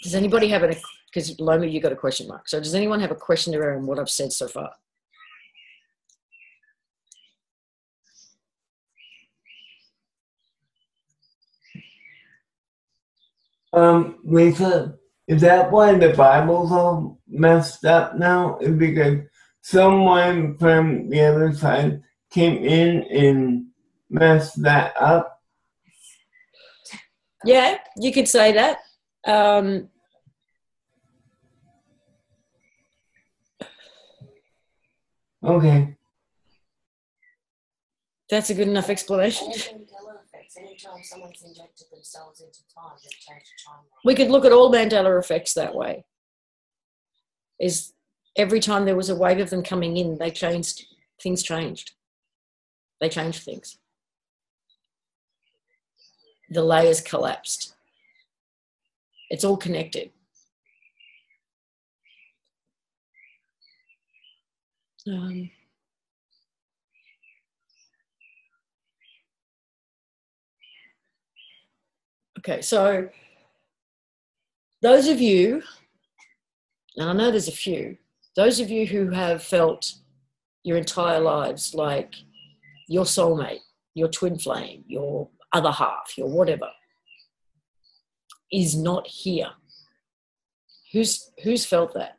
Does anybody have because Loma, you got a question mark. So does anyone have a question around what I've said so far? Lisa, is that why the Bible's all messed up now? Is because someone from the other side came in and messed that up? Yeah, you could say that. Okay. That's a good enough explanation. Anytime someone's injected themselves into time, they've changed the timeline. We could look at all Mandela effects that way. Is every time there was a wave of them coming in, they changed, things changed. They changed things. The layers collapsed. It's all connected. Okay, so those of you, and I know there's a few, those of you who have felt your entire lives like your soulmate, your twin flame, your other half, your whatever, is not here, Who's felt that?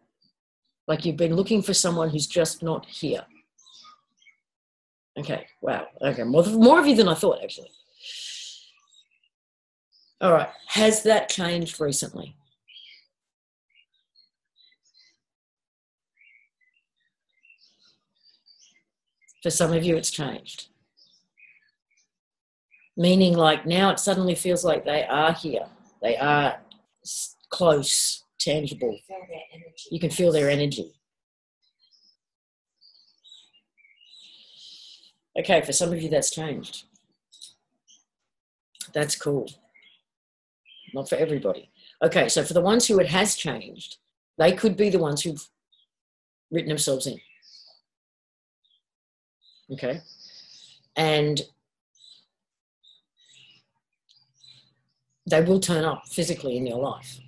Like you've been looking for someone who's just not here. Okay, wow. Okay, more of you than I thought, actually. All right, has that changed recently? For some of you, it's changed. Meaning like now it suddenly feels like they are here. They are close, tangible. You can feel their energy. Okay, for some of you that's changed. That's cool. Not for everybody. Okay, so for the ones who it has changed, they could be the ones who've written themselves in. Okay. And they will turn up physically in your life.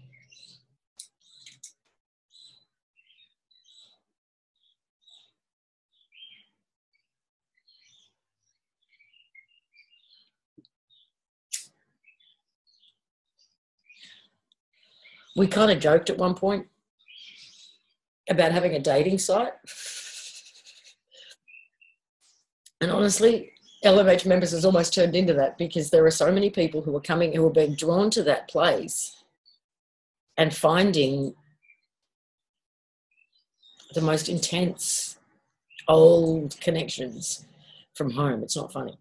We kind of joked at one point about having a dating site. And honestly, LMH members has almost turned into that because there are so many people who are coming, who are being drawn to that place and finding the most intense old connections from home. It's not funny.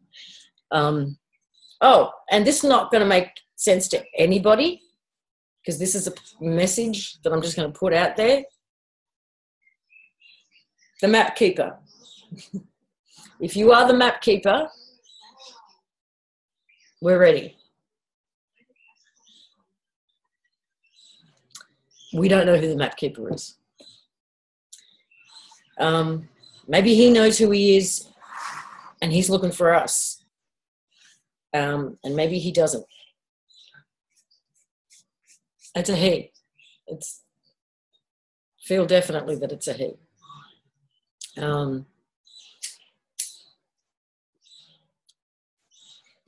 Oh, and this is not going to make sense to anybody because this is a message that I'm just going to put out there. The map keeper. If you are the map keeper, we're ready. We don't know who the map keeper is. Maybe he knows who he is and he's looking for us. And maybe he doesn't. It's a he. Feel definitely that it's a he.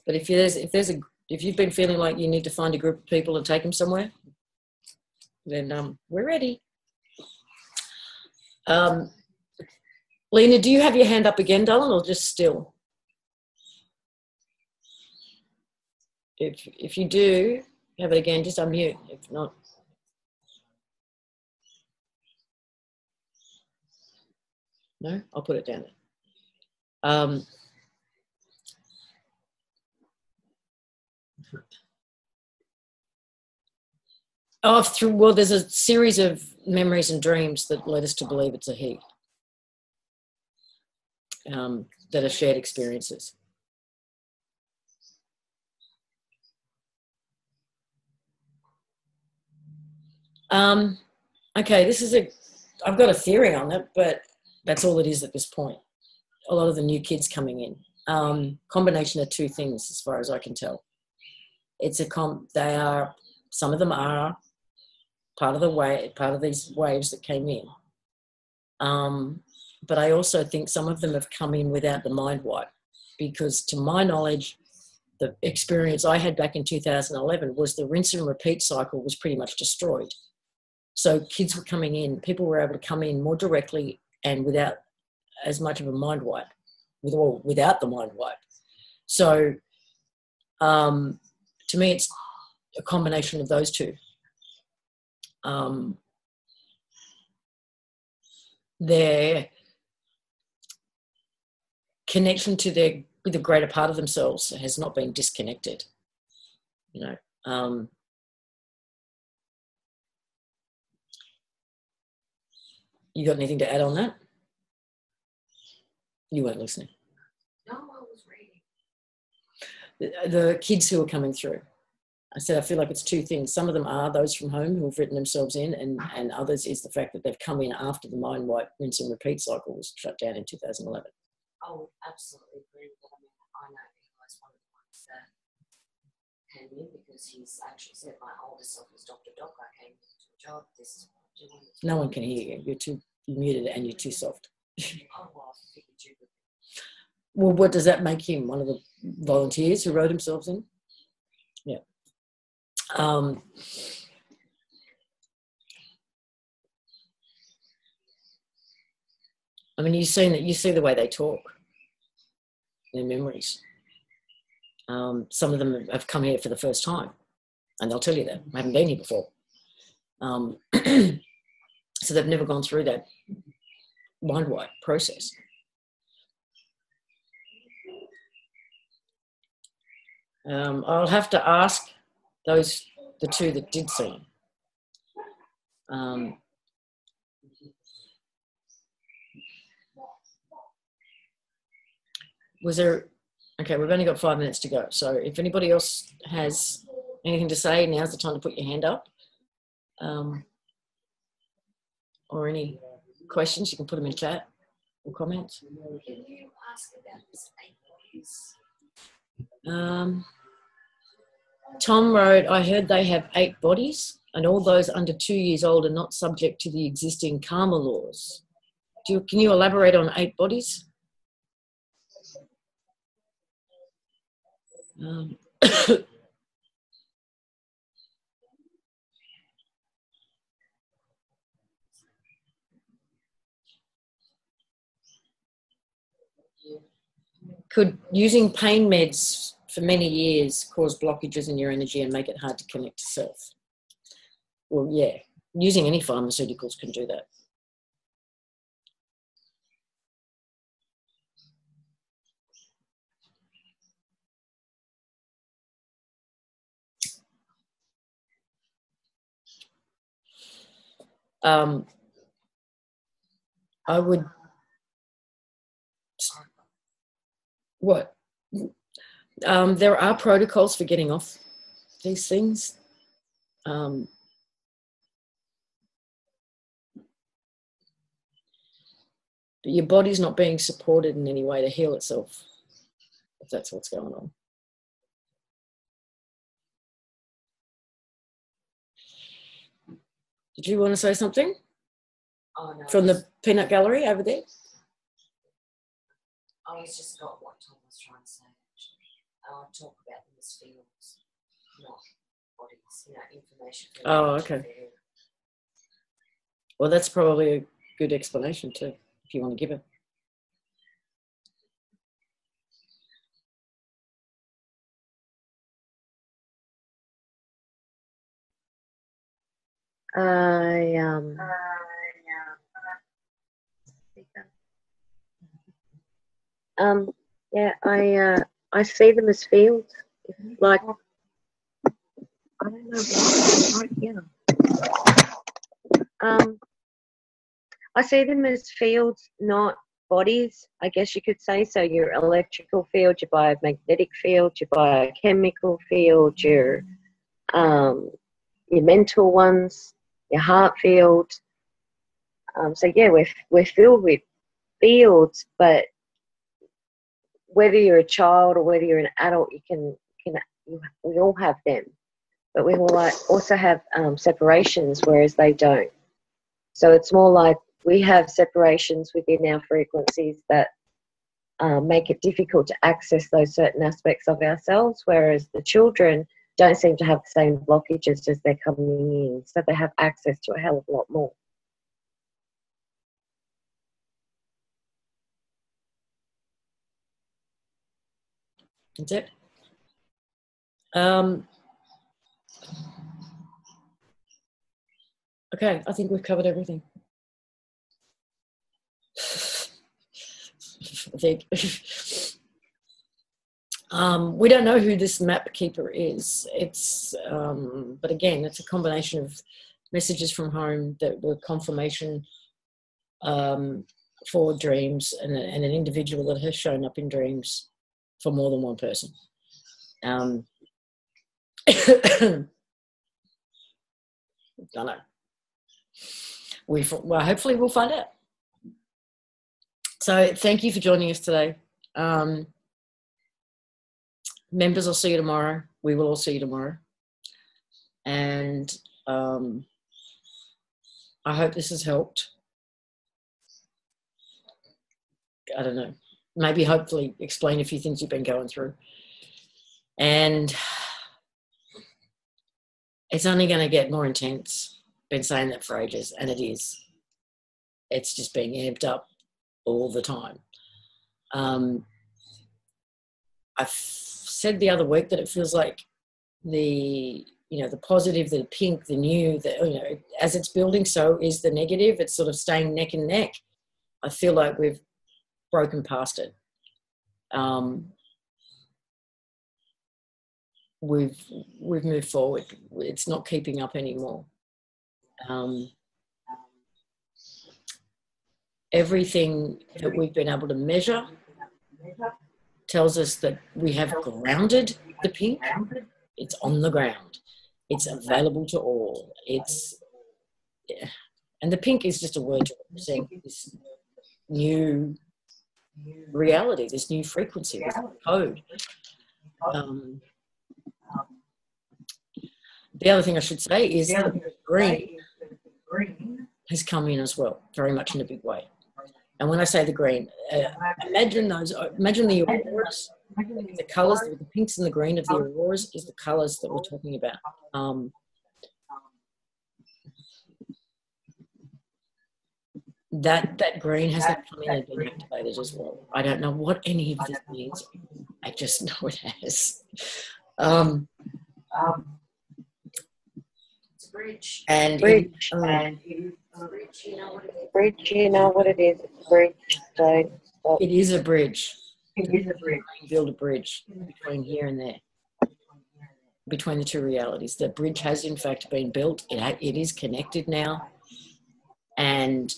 But if you've been feeling like you need to find a group of people and take them somewhere, then we're ready. Lena, do you have your hand up again, darling, or just still? If you do have it again, just unmute. If not, no, I'll put it down there. Well, there's a series of memories and dreams that led us to believe it's a he. That are shared experiences. Okay, I've got a theory on it, but that's all it is at this point. A lot of the new kids coming in. Combination of two things, as far as I can tell. Some of them are part of these waves that came in. But I also think some of them have come in without the mind wipe, because to my knowledge, the experience I had back in 2011 was the rinse and repeat cycle was pretty much destroyed. So kids were coming in, people were able to come in more directly and without as much of a mind wipe, without the mind wipe. So to me, it's a combination of those two. Their connection to the greater part of themselves has not been disconnected. You know, you got anything to add on that? You weren't listening. No, I was reading. The kids who are coming through. I said I feel like it's two things. Some of them are those from home who have written themselves in, and others is the fact that they've come in after the mind wipe, rinse and repeat cycle was shut down in 2011. Oh, absolutely agree. But I mean, I know Eli's one of the ones that came in because he's actually said my oldest self was Dr. Doc. I came into a job. This is what I'm doing. No one can hear you. You're muted and you're too soft. Oh, well, I figured you would. Well, what does that make him? One of the volunteers who wrote themselves in? Yeah. I mean, you see the way they talk, their memories. Some of them have come here for the first time, and they'll tell you that. I haven't been here before. So they've never gone through that mind wipe process. I'll have to ask the two that did see him. Was there, okay, we've only got 5 minutes to go. So if anybody else has anything to say, now's the time to put your hand up. Or any questions, you can put them in chat or comments. Can you ask about this 8 bodies? Tom wrote, I heard they have 8 bodies and all those under 2 years old are not subject to the existing karma laws. Can you elaborate on 8 bodies? Could using pain meds for many years cause blockages in your energy and make it hard to connect to self? Well, yeah, using any pharmaceuticals can do that. I would, what? There are protocols for getting off these things. But your body's not being supported in any way to heal itself, if that's what's going on. Did you want to say something? Oh, no, From the peanut gallery over there? I was just got what Tom was trying to say. I want to talk about them as fields, not bodies, information. Oh, okay. Well, that's probably a good explanation too, if you want to give it. I see them as fields, like, I don't know what, I see them as fields, not bodies, I guess you could say. So your electrical field, your biomagnetic field, your biochemical field, your mental ones, your heart field. So yeah, we're filled with fields, but whether you're a child or whether you're an adult, we all have them, but we all also have separations, whereas they don't. So it's more like we have separations within our frequencies that make it difficult to access those certain aspects of ourselves, whereas the children don't seem to have the same blockages as they're coming in, so they have access to a hell of a lot more. That's it. Okay, I think we've covered everything. I think. We don't know who this map keeper is. It's, but again, it's a combination of messages from home that were confirmation for dreams, and an individual that has shown up in dreams for more than one person. Don't know. Well, hopefully we'll find out. So thank you for joining us today. Members, I'll see you tomorrow. We will all see you tomorrow. And I hope this has helped. I don't know. Maybe hopefully explain a few things you've been going through. And it's only going to get more intense. Been saying that for ages, and it is. It's just being amped up all the time. I've said the other week that it feels like the positive, the pink, the new, as it's building, so is the negative. It's sort of staying neck and neck. I feel like we've broken past it. We've moved forward. It's not keeping up anymore. Everything that we've been able to measure tells us that we have grounded the pink. It's on the ground. It's available to all. And the pink is just a word to represent this new reality, this new frequency, this code. The other thing I should say is that green has come in as well, very much in a big way. And when I say the green, imagine the auroras, the colours, the pinks and the green of the auroras is the colours that we're talking about. That green has come in and been activated as well. I don't know what any of this means. I just know it has. It's a bridge. And bridge, you know what it is. It's a bridge. So it is a bridge. It is a bridge. Build a bridge between here and there, between the two realities. The bridge has in fact been built. It is connected now, and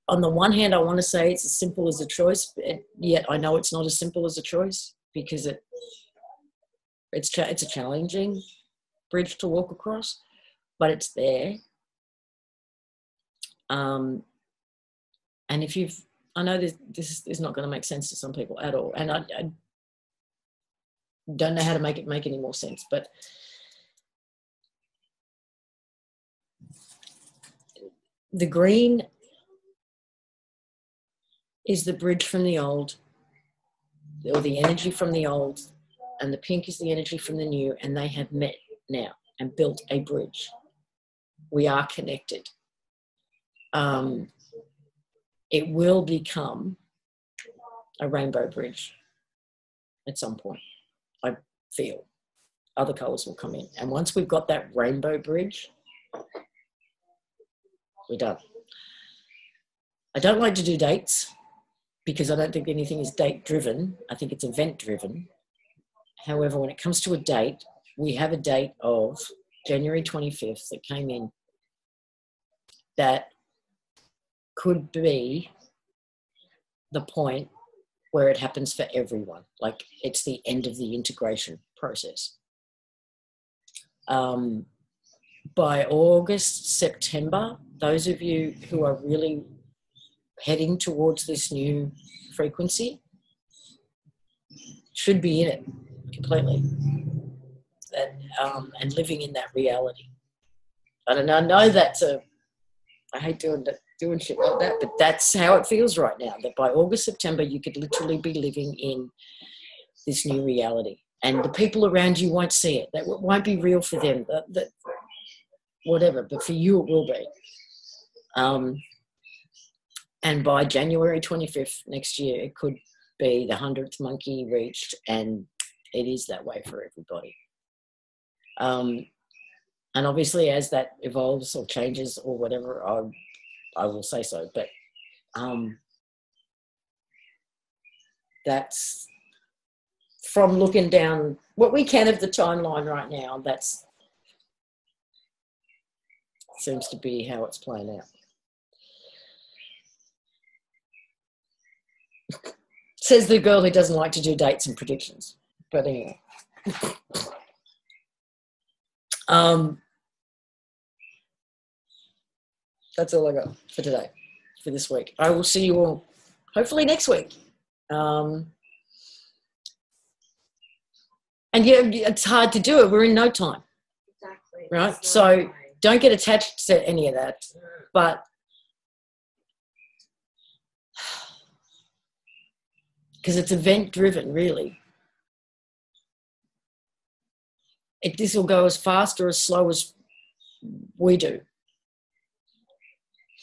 on the one hand, I want to say it's as simple as a choice, yet I know it's not as simple as a choice because it's a challenging bridge to walk across, but it's there. And I know this is not going to make sense to some people at all, and I don't know how to make it make any more sense, but the green is the bridge from the old, or the energy from the old, and the pink is the energy from the new, and they have met now and built a bridge. We are connected. It will become a rainbow bridge at some point, I feel. Other colours will come in. And once we've got that rainbow bridge, we're done. I don't like to do dates because I don't think anything is date-driven. I think it's event-driven. However, when it comes to a date, we have a date of January 25th that came in that could be the point where it happens for everyone. Like it's the end of the integration process. By August, September, those of you who are really heading towards this new frequency should be in it completely, and living in that reality. And I know I hate doing shit like that, but that's how it feels right now, that by August, September, you could literally be living in this new reality. And the people around you won't see it. That won't be real for them. Whatever, but for you it will be. And by January 25th next year, it could be the 100th monkey reached, and it is that way for everybody. And obviously as that evolves or changes or whatever, I will say so. But that's from looking down what we can of the timeline right now, that's seems to be how it's playing out. Says the girl who doesn't like to do dates and predictions. But anyway. That's all I got for today, for this week. I will see you all hopefully next week. And yeah, it's hard to do it. We're in no time. Exactly. Right? So don't get attached to any of that. But because it's event driven, really. This will go as fast or as slow as we do.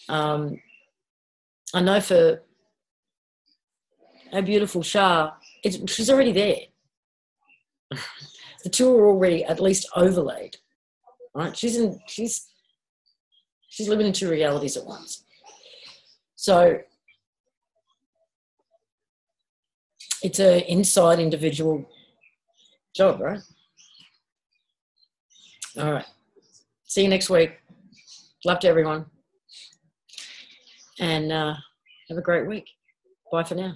I know for our beautiful Shah, she's already there. The two are already at least overlaid, right? She's living in two realities at once. So it's an inside individual job, right? All right. See you next week. Love to everyone. And have a great week. Bye for now.